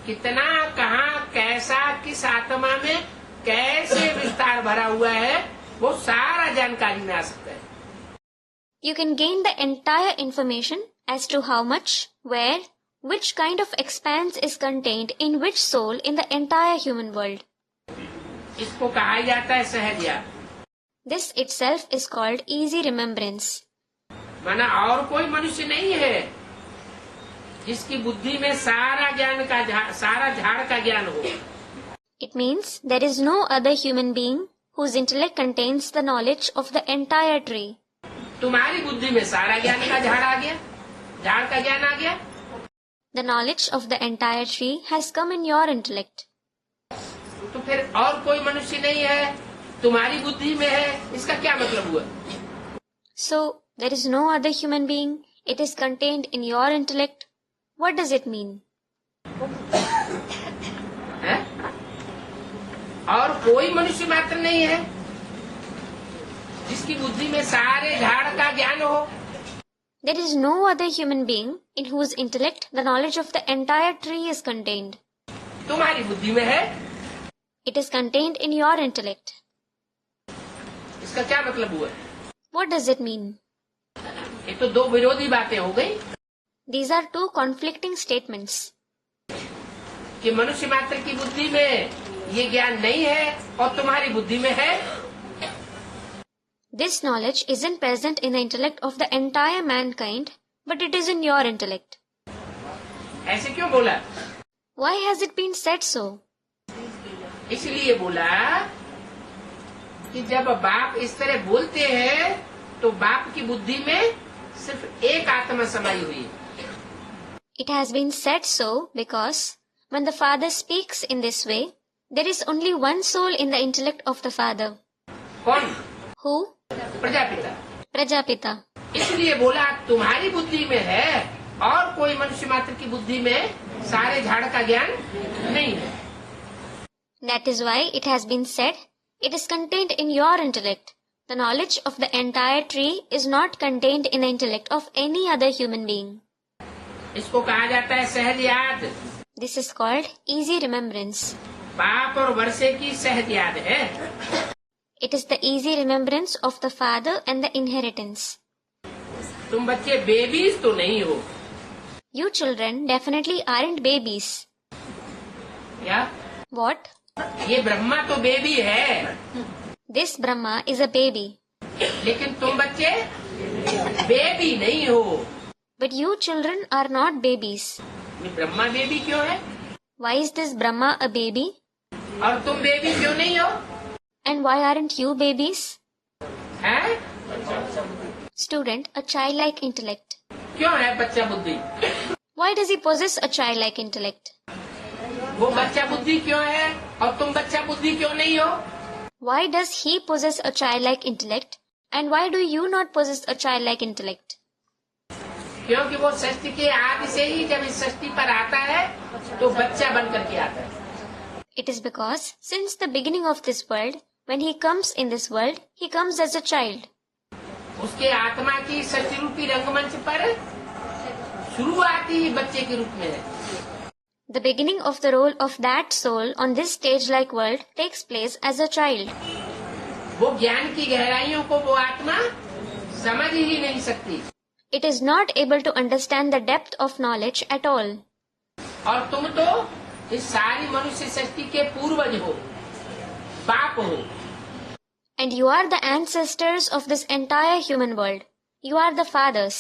कितना कहाँ कैसा किस आत्मा में कैसे विस्तार भरा हुआ है वो सारा जानकारी में आ सकता है। You can gain the entire information as to how much, where, which kind of expanse is contained in which soul in the entire human world. इसको कहा जाता है सहज याद। This itself is called easy remembrance. माना और कोई मनुष्य नहीं है जिसकी बुद्धि में सारा झाड़ का ज्ञान हो। It means there is no other human being whose intellect contains the knowledge of the entire tree. तुम्हारी बुद्धि में सारा ज्ञान का झाड़ आ गया, झाड़ का ज्ञान आ गया। The knowledge of the entire tree has come in your intellect. तो फिर और कोई मनुष्य नहीं है तुम्हारी बुद्धि में है, इसका क्या मतलब हुआ? So there is no other human being. It is contained in your intellect. What does it mean? है? और कोई मनुष्य मात्र नहीं है जिसकी बुद्धि में सारे झाड़ का ज्ञान हो। There is no other human being in whose intellect the knowledge of the entire tree is contained. तुम्हारी बुद्धि में है। It is contained in your intellect. इसका क्या मतलब हुआ? What does it mean? ये तो दो विरोधी बातें हो गई These are two conflicting statements. कि मनुष्य मात्र की बुद्धि में ये ज्ञान नहीं है और तुम्हारी बुद्धि में है। This knowledge isn't present in the intellect of the entire mankind, but it is in your intellect. ऐसे क्यों बोला? Why has it been said so? इसलिए बोला कि जब बाप इस तरह बोलते हैं तो बाप की बुद्धि में सिर्फ एक आत्मा समाई हुई है। It has been said so because when the Father speaks in this way, there is only one soul in the intellect of the Father. कौन? Who? प्रजापिता। Prajapita. इसलिए बोला तुम्हारी बुद्धि में है और कोई मनुष्य मात्र की बुद्धि में सारे झाड़ का ज्ञान नहीं है। That is why it has been said, it is contained in your intellect. The knowledge of the entire tree is not contained in the intellect of any other human being. इसको कहा जाता है सहज याद। This is called easy remembrance. बाप और वर्षे की सहज याद है। It is the easy remembrance of the father and the inheritance. तुम बच्चे बेबीज तो नहीं हो। You children definitely aren't babies. क्या? What? ये ब्रह्मा तो बेबी है, This Brahma is a baby. लेकिन तुम बच्चे बेबी नहीं हो। But you children are not babies. ये ब्रह्मा बेबी क्यों है Why is this Brahma a baby? और तुम बेबी क्यों नहीं हो? And why aren't you babies? हैं? Student, a childlike intellect. क्यों है बच्चा बुद्धि? Why does he possess a childlike intellect? वो बच्चा बुद्धि क्यों है और तुम बच्चा बुद्धि क्यों नहीं हो? Why does he possess a childlike intellect? And why do you not possess a childlike intellect? क्योंकि वो सृष्टि के आदि से ही जब इस सृष्टि पर आता है तो बच्चा बन करके आता है। It is because, since the beginning of this world, when he comes in this world, he comes as a child. उसके आत्मा की सृष्टि रूपी रंगमंच पर शुरुआत ही बच्चे के रूप में है। The beginning of the role of that soul on this stage-like world takes place as a child. वो ज्ञान की गहराइयों को वो आत्मा समझ ही नहीं सकती। It is not able to understand the depth of knowledge at all. और तुम तो इस सारी मनुष्य सृष्टि के पूर्वज हो, बाप हो। And you are the ancestors of this entire human world. You are the fathers.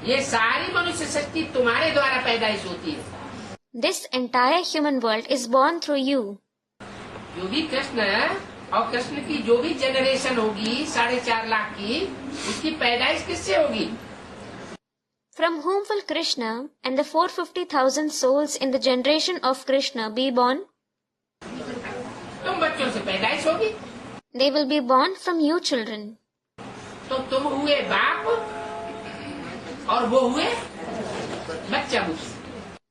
ये सारी मनुष्य सृष्टि तुम्हारे द्वारा पैदाइश होती है। This entire human world is born through you. जो भी कृष्ण और कृष्ण की जो भी जनरेशन होगी 4.5 लाख की, उसकी पैदाइश किससे होगी? From whom will Krishna and the 450,000 souls in the generation of Krishna be born? तुम बच्चों से पैदाइश होगी। They will be born from you children. तो तुम हुए बाप और वो हुए बच्चा बुद्धि।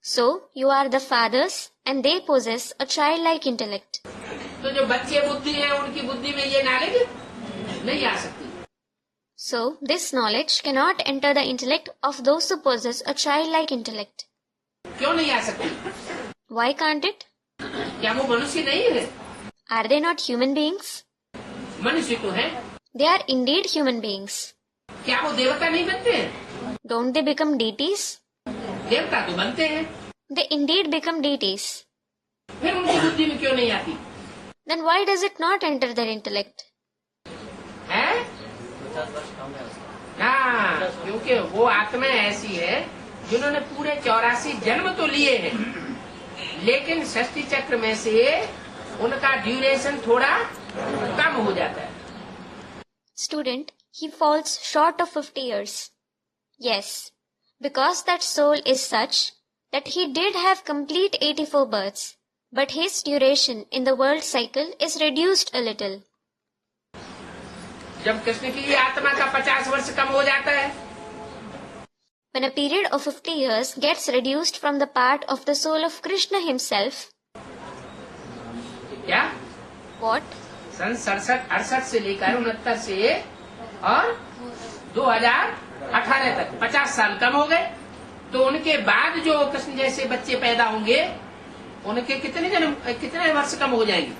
So, you are the fathers and they possess a childlike intellect. तो जो बच्चे बुद्धि हैं उनकी बुद्धि में ये नॉलेज नहीं आ सकती। So, this knowledge cannot enter the intellect of those who possess a childlike intellect. क्यों नहीं आ सकती? Why can't it? क्या वो मनुष्य नहीं है? Are they not human beings? मनुष्य तो है। They are indeed human beings. क्या वो देवता नहीं बनते हैं? Don't they become deities? देवता तो बनते हैं। They indeed become deities. फिर उनकी बुद्धि में क्यों नहीं आती? Then why does it not enter their intellect? है? हाँ, क्योंकि वो आत्मा ऐसी है जिन्होंने पूरे 84 जन्म तो लिए हैं, लेकिन षष्ठी चक्र में से उनका ड्यूरेशन थोड़ा कम हो जाता है। Student, he falls short of 50 years. Yes, because that soul is such that he did have complete 84 births, but his duration in the world cycle is reduced a little. जब कृष्ण की आत्मा का 50 वर्ष कम हो जाता है, When a period of 50 years gets reduced from the part of the soul of Krishna himself, क्या? what? सन 67-68 से लेकर 69 से और 2018 तक 50 साल कम हो गए, तो उनके बाद जो कृष्ण जैसे बच्चे पैदा होंगे उनके कितने वर्ष कम हो जाएंगे?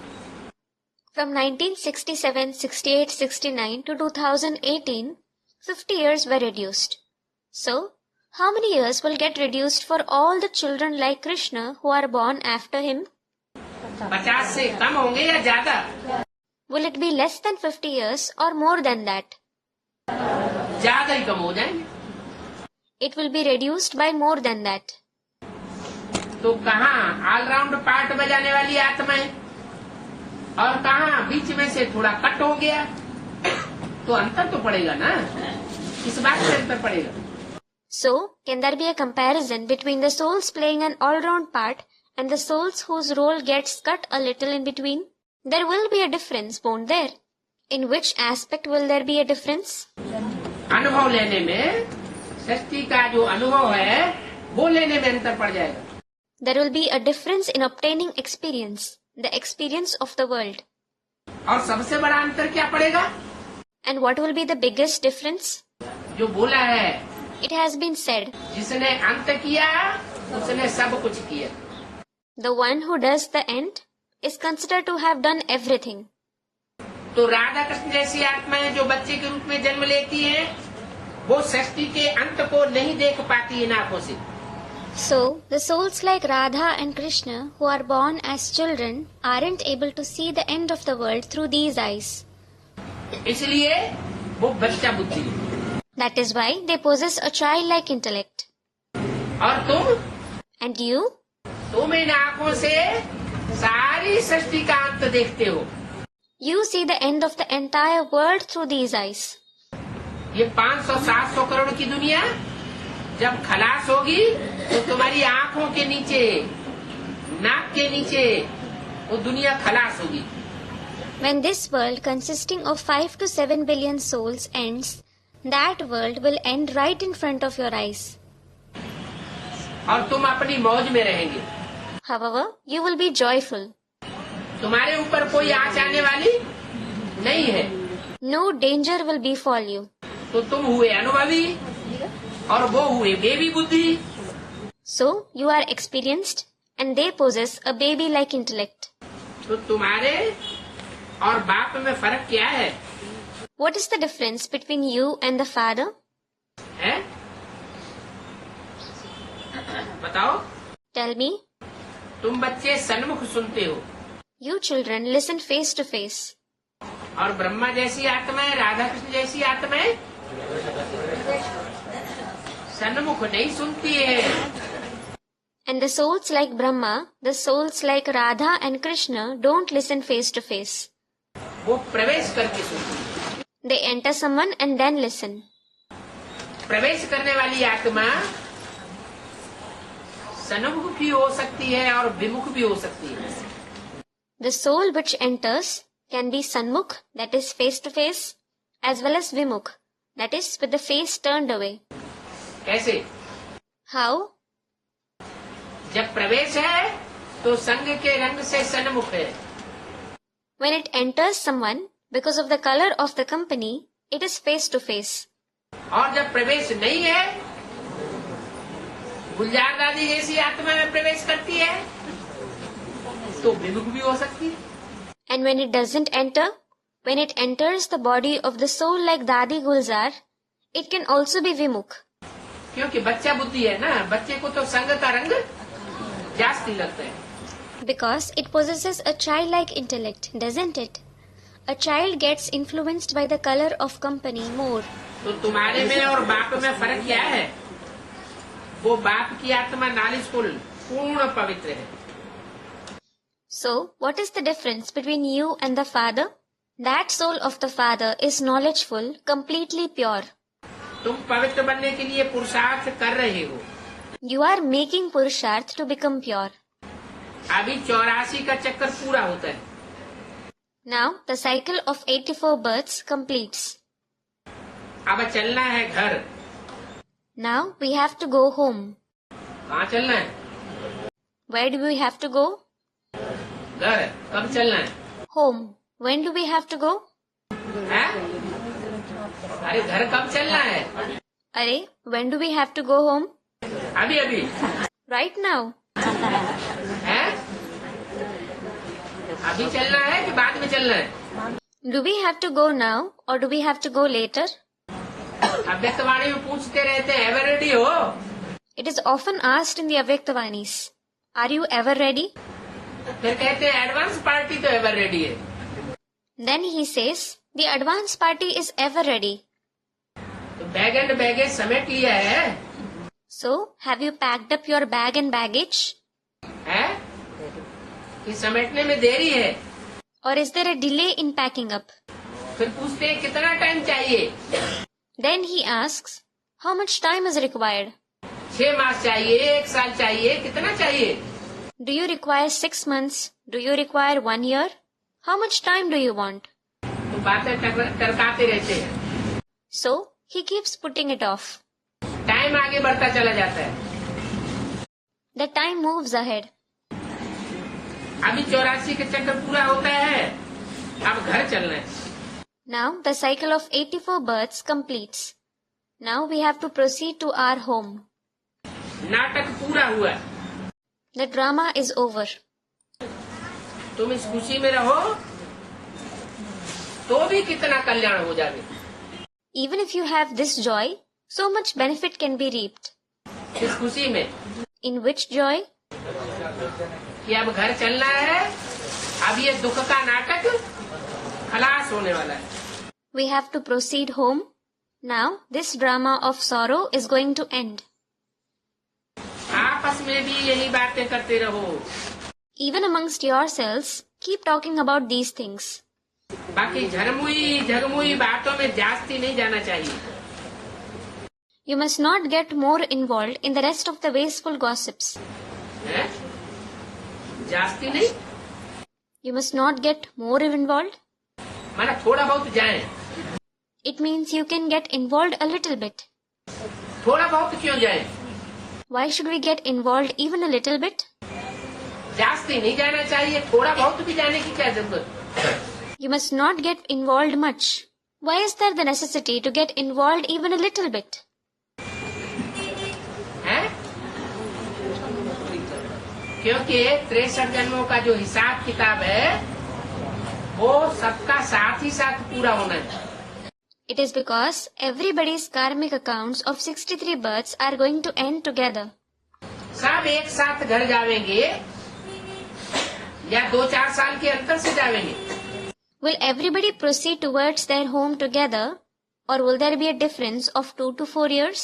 From 1967, 68, 69 to 2018, 50 years were reduced. So, how many years will get reduced for all the children like Krishna who are born after him? 50 से कम होंगे या ज्यादा? Will it be less than 50 years or more than that? ज्यादा ही कम हो जाएंगे. It will be reduced by more than that. तो कहाँ all-round part बजाने वाली आत्माएं और कहाँ बीच में से थोड़ा कट हो गया, तो अंतर तो पड़ेगा ना. इस बात से अंतर पड़ेगा. So, can there be a comparison between the souls playing an all-round part and the souls whose role gets cut a little in between? There will be a difference, won't there? In which aspect will there be a difference? अनुभव लेने में, सृष्टि का जो अनुभव है वो लेने में अंतर पड़ जाएगा. There will be a difference in obtaining experience, the experience of the world. और सबसे बड़ा अंतर क्या पड़ेगा? And what will be the biggest difference? जो बोला है, It has been said, जिसने अंत किया उसने सब कुछ किया. the one who does the end is considered to have done everything. तो राधा कृष्ण जैसी आत्माएं जो बच्चे के रूप में जन्म लेती हैं, वो सृष्टि के अंत को नहीं देख पाती इन आंखों से. So, the souls like Radha and Krishna who are born as children aren't able to see the end of the world through these eyes. इसलिए वो बच्चा बुद्धि है. That is why they possess a childlike intellect. और तुम And you? तुम इन आंखों से सारी सृष्टि का अंत देखते हो. You see the end of the entire world through these eyes. ये 500-700 करोड़ की दुनिया जब खलास होगी तो तुम्हारी आंखों के नीचे, नाक के नीचे वो दुनिया खलास होगी. When this world consisting of 5 to 7 billion souls ends, that world will end right in front of your eyes. और तुम अपनी मौज में रहेंगे. However, you will be joyful. तुम्हारे ऊपर कोई आँच आने वाली नहीं है. No danger will befall you. तो तुम हुए अनुभवी और वो हुए बेबी बुद्धि. So, you are experienced and they possess a baby-like intellect. तो तुम्हारे और बाप में फर्क क्या है? What is the difference between you and the father? है? बताओ. Tell me. तुम बच्चे सन्मुख सुनते हो. You children listen face to face. और ब्रह्मा जैसी आत्माएं, राधा कृष्ण जैसी आत्माएं सन्मुख नहीं सुनती है. And the souls like Brahma, the souls like Radha and Krishna don't listen face to face. वो प्रवेश करके सुनती. They enter someone and then listen. प्रवेश करने वाली आत्मा सन्मुख भी हो सकती है और विमुख भी हो सकती है. The soul which enters can be Sanmukh, that is face to face, as well as Vimukh, that is with the face turned away. कैसे? How? जब प्रवेश है तो संग के रंग से सन्मुख है. When it enters someone, because of the color of the company, it is face to face. और जब प्रवेश नहीं है, गुलजार दादी जैसी आत्मा में प्रवेश करती है तो विमुख भी हो सकती है. And when it doesn't enter, when it enters the body of the soul like Dadi Gulzar, it can also be Vimukh. क्योंकि बच्चा बुद्धि है ना, बच्चे को तो संग का रंग जास्ती लगता है. Because it possesses a childlike intellect, doesn't it? A child gets influenced by the color of company more. तो तुम्हारे में और बाप में फर्क क्या है? वो बाप की आत्मा नालिशफुल, पूर्ण पवित्र है. So, what is the difference between you and the father? That soul of the father is knowledgeful, completely pure. तुम पवित्र बनने के लिए पुरुषार्थ कर रहे हो. You are making Purusharth to become pure. अभी 84 का चक्कर पूरा होता है. Now, the cycle of 84 births completes. अब चलना है घर. Now, we have to go home. कहाँ चलना है? Where do we have to go? घर. कब चलना है? Home. When do we have to go? है? अरे घर कब चलना है? Arey, when do we have to go home? अभी अभी. Right now. है? अभी चलना है कि बाद में चलना है? Do we have to go now or do we have to go later? अव्यक्तवाणी में पूछते रहते हैं एवर रेडी हो? It is often asked in the Avyaktavanis, are you ever ready? फिर कहते हैं एडवांस पार्टी तो एवर रेडी है। Then he says, the advance party is ever ready. तो बैग एंड बैगेज समेट लिया है? So, have you packed up your bag and baggage? है कि समेटने में देरी है? Or is there a delay in packing up? फिर पूछते हैं कितना टाइम चाहिए? Then he asks, how much time is required? 6 मास चाहिए, 1 साल चाहिए, कितना चाहिए? Do you require 6 months? Do you require 1 year? How much time do you want? तो बातें टरकाते रहते हैं। So, he keeps putting it off. Time आगे बढ़ता चला जाता है। The time moves ahead. अभी 84 का चक्कर पूरा होता है, अब घर चलना है। Now, the cycle of 84 births completes. Now we have to proceed to our home. नाटक पूरा हुआ। The drama is over. तुम इस खुशी में रहो तो भी कितना कल्याण हो जाए। Even if you have this joy, so much benefit can be reaped. इस खुशी में In which joy? कि अब घर चलना है, अब ये दुख का नाटक खलास होने वाला है। We have to proceed home. Now, this drama of sorrow is going to end. आपस में भी यही बातें करते रहो। Even amongst yourselves, keep talking about these things. बाकी झरमुई झगमुई बातों में जास्ती नहीं जाना चाहिए। You must not get more involved in the rest of the wasteful gossips. है? जास्ती नहीं, You must not get more involved. माना थोड़ा बहुत जाएं। It means you can get involved a little bit. थोड़ा बहुत क्यों जाएं? Why should we get involved even a little bit? जास्ती नहीं जाना चाहिए, थोड़ा बहुत भी जाने की क्या जरूरत? You must not get involved much. Why is there the necessity to get involved even a little bit? है? क्योंकि 63 जन्मों का जो हिसाब किताब है वो सबका साथ ही साथ पूरा होना है। It is because everybody's karmic accounts of 63 births are going to end together. सब एक साथ घर जावेंगे या 2-4 साल के अंतर से जावेंगे? Will everybody proceed towards their home together, or will there be a difference of 2 to 4 years?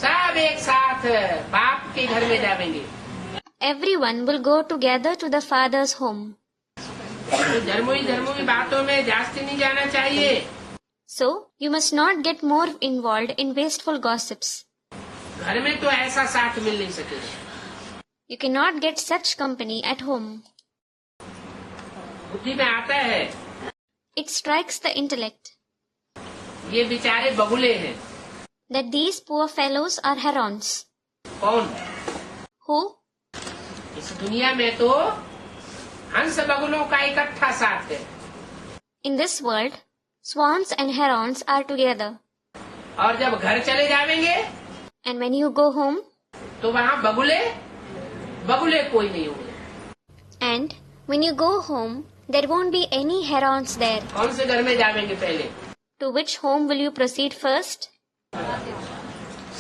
सब एक साथ बाप के घर में जावेंगे। Everyone will go together to the father's home. तो झरमुई बातों में जास्ती नहीं जाना चाहिए। So, you must not get more involved in wasteful gossips. घर में तो ऐसा साथ मिल नहीं सकेगा। You cannot get such company at home. बुद्धि में आता है It strikes the intellect ये बेचारे बगुले हैं। that these poor fellows are herons. कौन? Who? इस दुनिया में तो हंस बगुलों का इकट्ठा साथ है। In this world, swans and herons are together. और जब घर चले जावेंगे And when you go home, तो वहाँ बगुले कोई नहीं होंगे। and when you go home, there won't be any herons there. कौन से घर में जावेंगे पहले? To which home will you proceed first?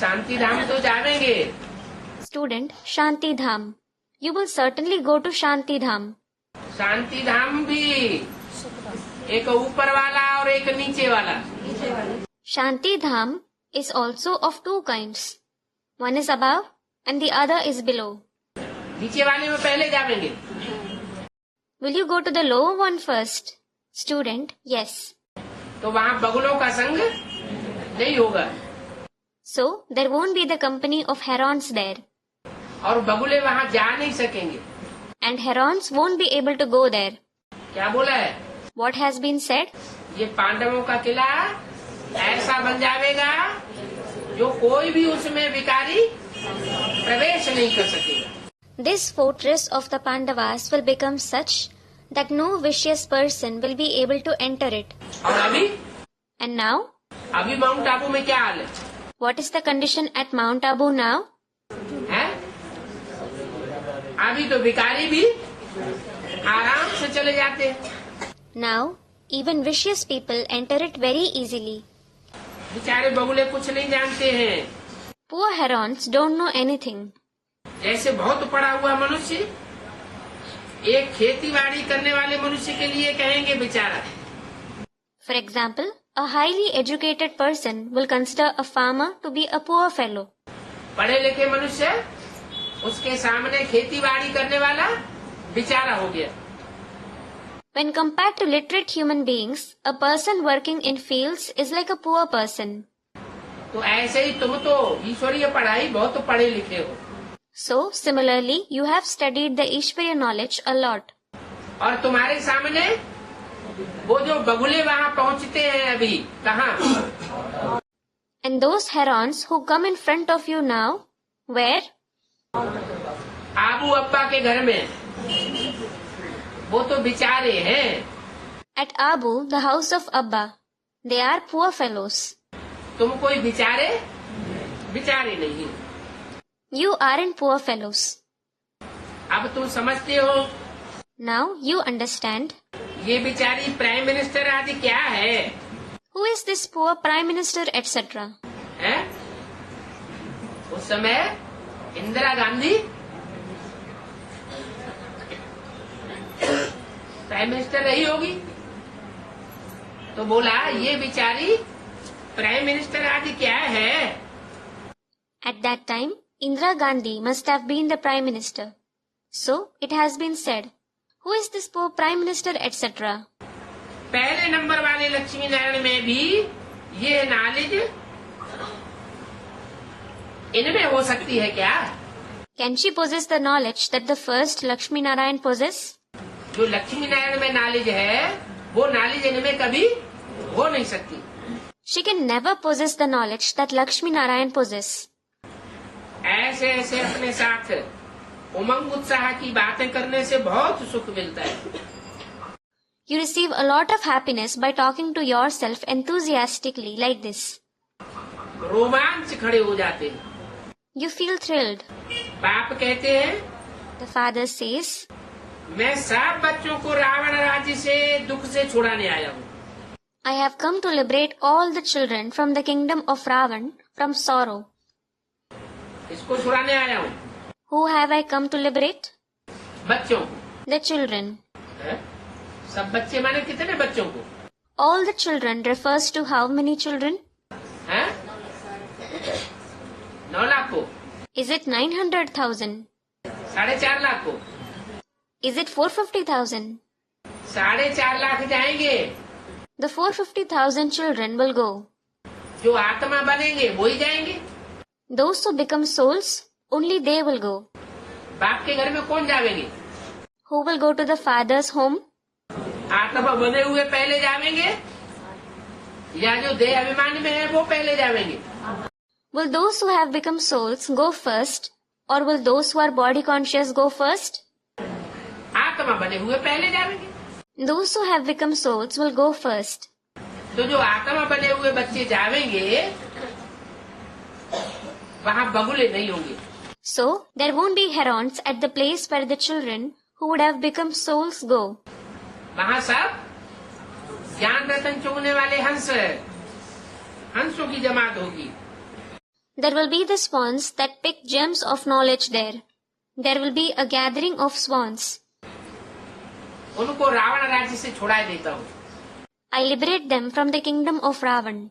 शांति धाम तो जावेंगे। Student, Shanti Dham. You will certainly go to Shanti Dham. शांति धाम भी एक ऊपर वाला और एक नीचे वाला। Shanti Dham is also of 2 kinds. One is above and the other is below. नीचे वाले में पहले जावेंगे। Will you go to the lower one first? Student, yes. तो वहाँ बगुलों का संग नहीं होगा So, there won't be the company of herons there. और बगुले वहाँ जा नहीं सकेंगे। And herons won't be able to go there. क्या बोला है? What has been said? ये पांडवों का किला ऐसा बन जाएगा जो कोई भी उसमें विकारी प्रवेश नहीं कर सकेगा। This fortress of the Pandavas will become such that no vicious person will be able to enter it. और अभी And now, अभी माउंट आबू में क्या हाल है? what is the condition at Mount Abu now? है? अभी तो भिखारी भी आराम से चले जाते हैं। Now, even vicious people enter it very easily. बेचारे बगुले कुछ नहीं जानते हैं। Poor herons don't know anything. जैसे बहुत पढ़ा हुआ मनुष्य एक खेती बाड़ी करने वाले मनुष्य के लिए कहेंगे बेचारा। For example, a highly educated person will consider a farmer to be a poor fellow. पढ़े लिखे मनुष्य उसके सामने खेती बाड़ी करने वाला बेचारा हो गया। When compared to literate human beings, a person working in fields is like a poor person. तो ऐसे ही तुम तो ईश्वरीय पढ़ाई बहुत पढ़े लिखे हो। So, similarly, you have studied the Ishvariya knowledge a lot. और तुम्हारे सामने वो जो बगुले वहाँ पहुँचते हैं अभी कहाँ? And those herons who come in front of you now, where? Abu अब्बा के घर में। वो तो बेचारे हैं। At Abu, the house of Abba. They are poor fellows. तुम कोई बेचारे नहीं। You aren't poor fellows. अब तुम समझते हो। Now you understand. ये बेचारी प्राइम मिनिस्टर आदि क्या है? Who is this poor prime minister, etc.? हैं? उस समय इंदिरा गांधी प्राइम मिनिस्टर रही होगी, तो बोला ये बेचारी प्राइम मिनिस्टर आदि क्या है? At that time, Indira Gandhi must have been the prime minister. So it has been said, who is this poor prime minister, etc.? पहले नंबर वाले लक्ष्मी नारायण में भी ये नॉलेज इनमें हो सकती है क्या? Can she possess the knowledge that the first Lakshmi Narayan possess? जो लक्ष्मी नारायण में नॉलेज है वो नॉलेज इनमें कभी हो नहीं सकती। She can never possess the knowledge that Lakshmi Narayan possess. ऐसे ऐसे अपने साथ उमंग उत्साह की बातें करने से बहुत सुख मिलता है। You receive a lot of happiness by talking to yourself enthusiastically like this. रोमांच खड़े हो जाते हैं। You feel thrilled. बाप कहते हैं The father says, मैं सब बच्चों को रावण राज्य से दुख से छुड़ाने आया हूँ। I have come to liberate all the children from the kingdom of Ravan from sorrow. इसको छुड़ाने आया हूँ। Who have I come to liberate? बच्चों को। The children. है? सब बच्चे माने कितने बच्चों को? All the children refers to how many children? हैं? 9 लाख को? Is it 900,000? 4.5 लाख को? Is it 450,000? 4.5 लाख जाएंगे। The 450,000 children will go. जो आत्मा बनेंगे वो ही जाएंगे। Those who become souls, only they will go. बाप के घर में कौन जाएंगे? Who will go to the father's home? आत्मा बने हुए पहले जाएंगे या जो देह अभिमान में है वो पहले जाएंगे? Will those who have become souls go first, or will those who are body conscious go first? आत्मा बने हुए पहले जाएंगे। Those who have become souls will go first. तो जो आत्मा बने हुए बच्चे जाएंगे वहाँ बगुले नहीं होंगे। So, there won't be herons at the place where the children who would have become souls go. वहाँ सब ज्ञान रतन चुगने वाले हंसों की जमात होगी। There will be the swans that pick gems of knowledge there. There will be a gathering of swans. उनको रावण राज्य से छुड़ा देता हूँ। I liberate them from the kingdom of Ravan.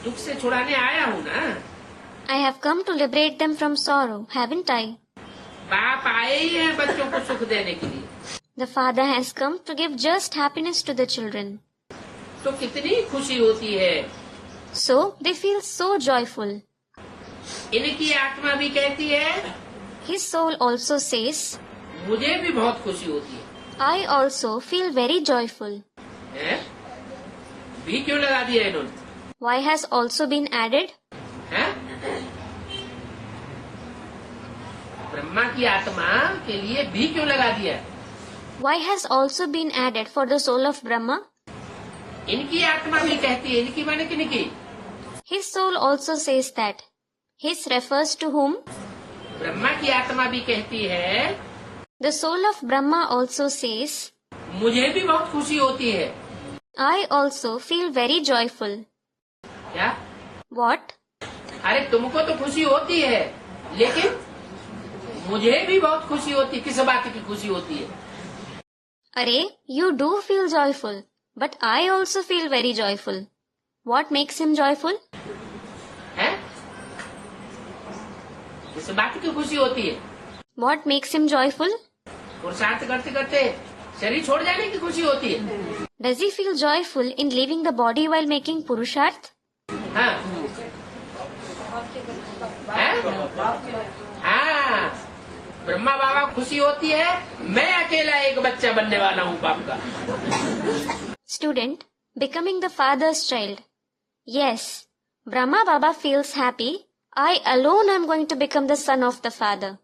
दुख से छुड़ाने आया हूँ ना। I have come to liberate them from sorrow, haven't I? बाप आए ही हैं बच्चों को सुख देने के लिए। The father has come to give just happiness to the children. तो कितनी खुशी होती है। So, they feel so joyful. इनकी आत्मा भी कहती है His soul also says, मुझे भी बहुत खुशी होती है। I also feel very joyful. हैं? भी क्यों लगा दिया इन्होंने? Why has also been added? हैं? ब्रह्मा की आत्मा के लिए भी क्यों लगा दिया? Why has also been added for the soul of Brahma? इनकी आत्मा भी कहती है। इनकी माने किनकी? His soul also says that. His refers to whom? Brahma की आत्मा भी कहती है The soul of Brahma also says, मुझे भी बहुत खुशी होती है। I also feel very joyful. क्या? What? अरे तुमको तो खुशी होती है, लेकिन मुझे भी बहुत खुशी होती है। किस बात की खुशी होती है? Arey, you do feel joyful, but I also feel very joyful. What makes him joyful? हैं? किस बात की खुशी होती है? What makes him joyful? पुरुषार्थ करते करते शरीर छोड़ जाने की खुशी होती है। Does he feel joyful in leaving the body while making Purusharth? हाँ। हाँ, ब्रह्मा बाबा खुशी होती है, मैं अकेला एक बच्चा बनने वाला हूँ बाप का। Student, becoming the father's child. Yes, Brahma Baba feels happy. I alone am going to become the son of the father.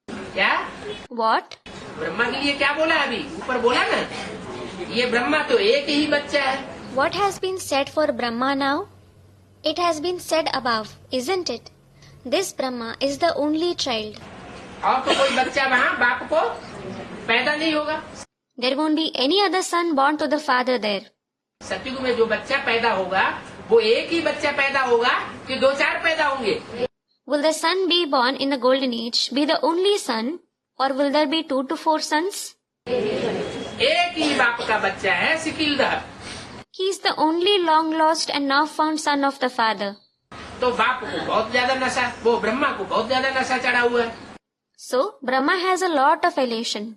क्या? What? ब्रह्मा के लिए क्या बोला अभी? ऊपर बोला ना, ये ब्रह्मा तो एक ही बच्चा है। What has been said for Brahma now? It has been said above, isn't it? This Brahma is the only child. और तो कोई बच्चा वहाँ बाप को पैदा नहीं होगा। There won't be any other son born to the father there. सतयुग में जो बच्चा पैदा होगा वो एक ही बच्चा पैदा होगा कि दो चार पैदा होंगे? Will the son be born in the golden age be the only son, or will there be 2 to 4 sons? एक ही बाप का बच्चा है सिकिलदर। He is the only long lost and now found son of the father. तो बाप को बहुत ज्यादा नशा, वो ब्रह्मा को बहुत ज्यादा नशा चढ़ा हुआ है So, Brahma has a lot of elation.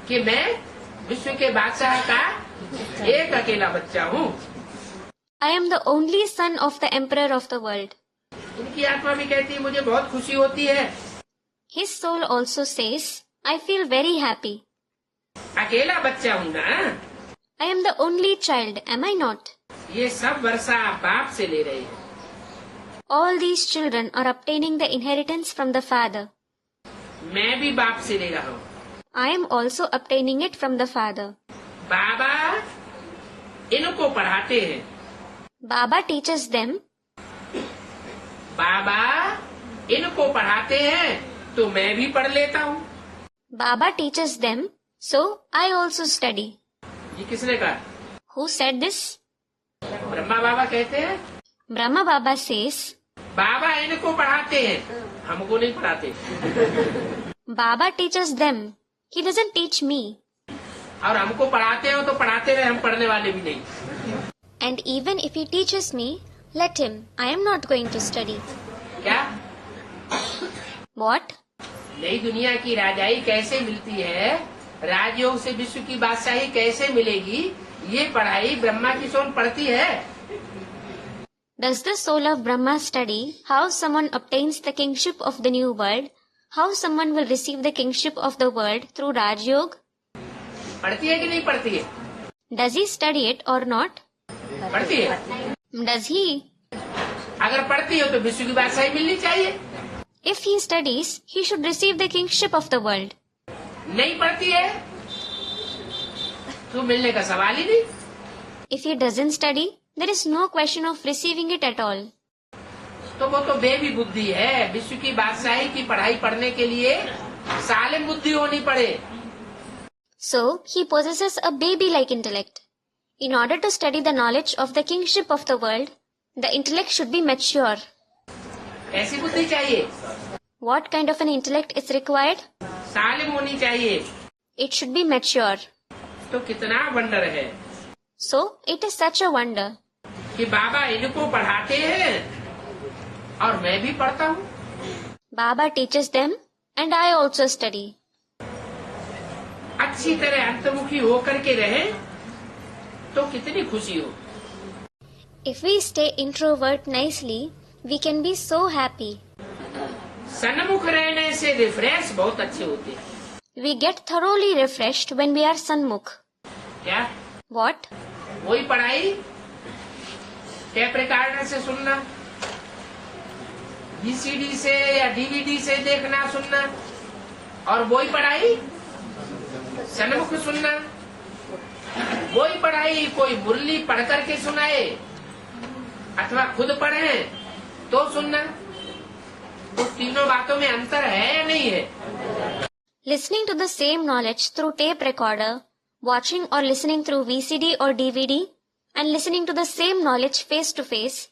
कि मैं विश्व के बादशाह का एक अकेला बच्चा हूँ। I am the only son of the emperor of the world. उनकी आत्मा भी कहती है मुझे बहुत खुशी होती है। His soul also says, I feel very happy. अकेला बच्चा हूँ ना। I am the only child, am I not? ये सब वर्षा बाप से ले रहे हैं। All these children are obtaining the inheritance from the father. मैं भी बाप से ले रहा हूँ। I am also obtaining it from the father. बाबा इनको पढ़ाते हैं। Baba teaches them. बाबा इनको पढ़ाते हैं तो मैं भी पढ़ लेता हूँ। Baba teaches them, so I also study. ये किसने कहा? Who said this? ब्रह्मा बाबा कहते हैं Brahma Baba says, बाबा इनको पढ़ाते हैं, हमको नहीं पढ़ाते। Baba teaches them. He doesn't teach me. और हमको पढ़ाते हो तो पढ़ाते रहे, हम पढ़ने वाले भी नहीं। And even if he teaches me, let him. I am not going to study. क्या? What? नई दुनिया की राजाई कैसे मिलती है, राजयोग से विश्व की बादशाही कैसे मिलेगी, ये पढ़ाई ब्रह्मा की सोल पढ़ती है। Does the soul of Brahma study how someone obtains the kingship of the new world? How someone will receive the kingship of the world through Raj Yoga? पढ़ती है कि नहीं पढ़ती है? Does he study it or not? पढ़ती है। Does he? अगर पढ़ती हो तो विश्व की बादशाही मिलनी चाहिए। If he studies, he should receive the kingship of the world. नहीं पढ़ती है तो मिलने का सवाल ही नहीं। If he doesn't study, there is no question of receiving it at all. तो वो तो बेबी बुद्धि है। विश्व की बादशाही की पढ़ाई पढ़ने के लिए सालिम बुद्धि होनी पड़े। So, he possesses a baby-like intellect. In order to study the knowledge of the kingship of the world, the intellect should be mature. ऐसी बुद्धि चाहिए। What kind of an intellect is required? सालिम होनी चाहिए। It should be mature. तो कितना wonder है So, it is such a wonder. कि बाबा इनको पढ़ाते हैं और मैं भी पढ़ता हूँ। Baba teaches them and I also study. अच्छी तरह अंतर्मुखी होकर के रहे तो कितनी खुशी हो। If we stay introvert nicely, we can be so happy. सन्मुख रहने से रिफ्रेश बहुत अच्छे होते हैं। We get thoroughly refreshed when we are sanmukh. क्या? What? वही पढ़ाई टेप रिकॉर्डर से सुनना, VCD से या DVD से देखना सुनना, और वही पढ़ाई सन्मुख सुनना। वही पढ़ाई कोई मुरली पढ़ करके सुनाए अथवा खुद पढ़े तो सुनना। तो तीनों बातों में अंतर है या नहीं है? Listening to the same knowledge through tape recorder, watching or listening through VCD or DVD, and listening to the same knowledge face to face,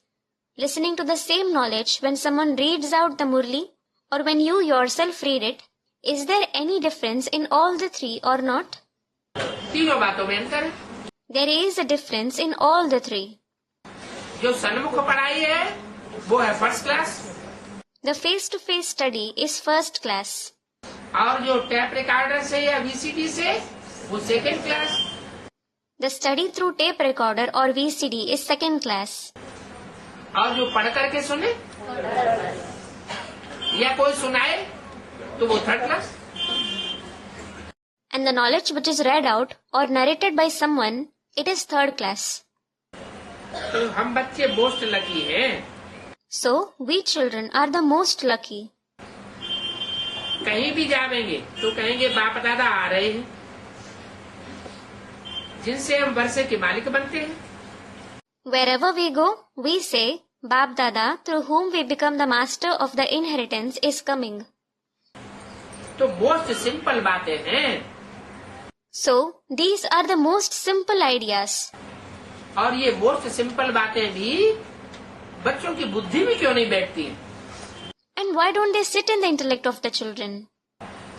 listening to the same knowledge when someone reads out the Murli or when you yourself read it, is there any difference in all the three or not? तीनों बातों में अंतर है। There is a difference in all the three. जो सन्मुख पढ़ाई है वो है first class, The face-to-face study is first class. और जो टैप रिकॉर्डर से या वीसीडी से वो second class. The study through tape recorder or VCD is second class. और जो पढ़ करके सुने या कोई सुनाए तो वो third class. And the knowledge which is read out or narrated by someone, it is third class. तो हम बच्चे मोस्ट लकी हैं। So, we children are the most lucky. कहीं भी जावेंगे तो कहेंगे बाप दादा आ रहे हैं, जिनसे हम वर्षे के मालिक बनते हैं। Wherever we go, we say, Bap Dada, through whom we become the master of the inheritance, is coming. तो मोस्ट सिंपल बातें हैं। So, these are the most simple ideas. और ये मोस्ट सिंपल बातें भी बच्चों की बुद्धि में क्यों नहीं बैठती हैं? And why don't they sit in the intellect of the children?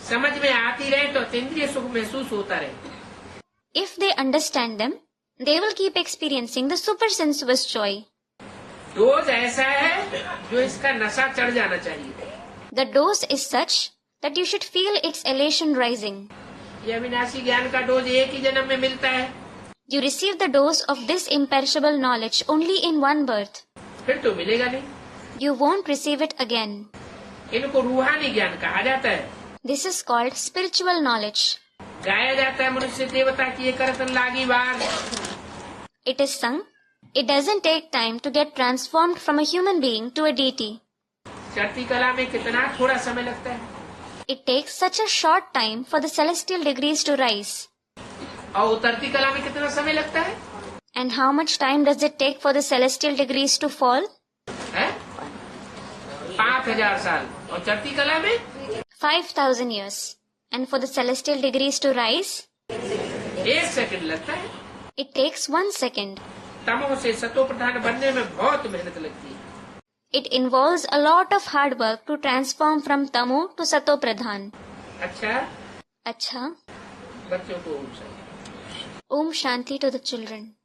समझ में आती रहे तो अतीन्द्रिय सुख महसूस होता रहे। If they understand them, they will keep experiencing the supersensuous joy. Dose ऐसा है जो इसका नशा चढ़ जाना चाहिए। The dose is such that you should feel its elation rising. ये अविनाशी ज्ञान का डोज एक ही जन्म में मिलता है। You receive the dose of this imperishable knowledge only in one birth. फिर तो मिलेगा नहीं। You won't receive it again. इनको रूहानी ज्ञान कहा जाता है। This is called spiritual knowledge. गाया जाता है मनुष्य देवता की एक करतन लागी बार। It is sung. It doesn't take time to get transformed from a human being to a deity. चढ़ती कला में कितना थोड़ा समय लगता है। It takes such a short time for the celestial degrees to rise. और उतरती कला में कितना समय लगता है? And how much time does it take for the celestial degrees to fall? है 5000 साल। और चढ़ती कला में 5,000 years. And for the celestial degrees to rise, 1 second लगता है। it takes 1 second. तमो से सतो प्रधान बनने में बहुत मेहनत लगती है। It involves a lot of hard work to transform from Tamo to Sato Pradhan. अच्छा, Acha, बच्चों को Om Shanti to the children.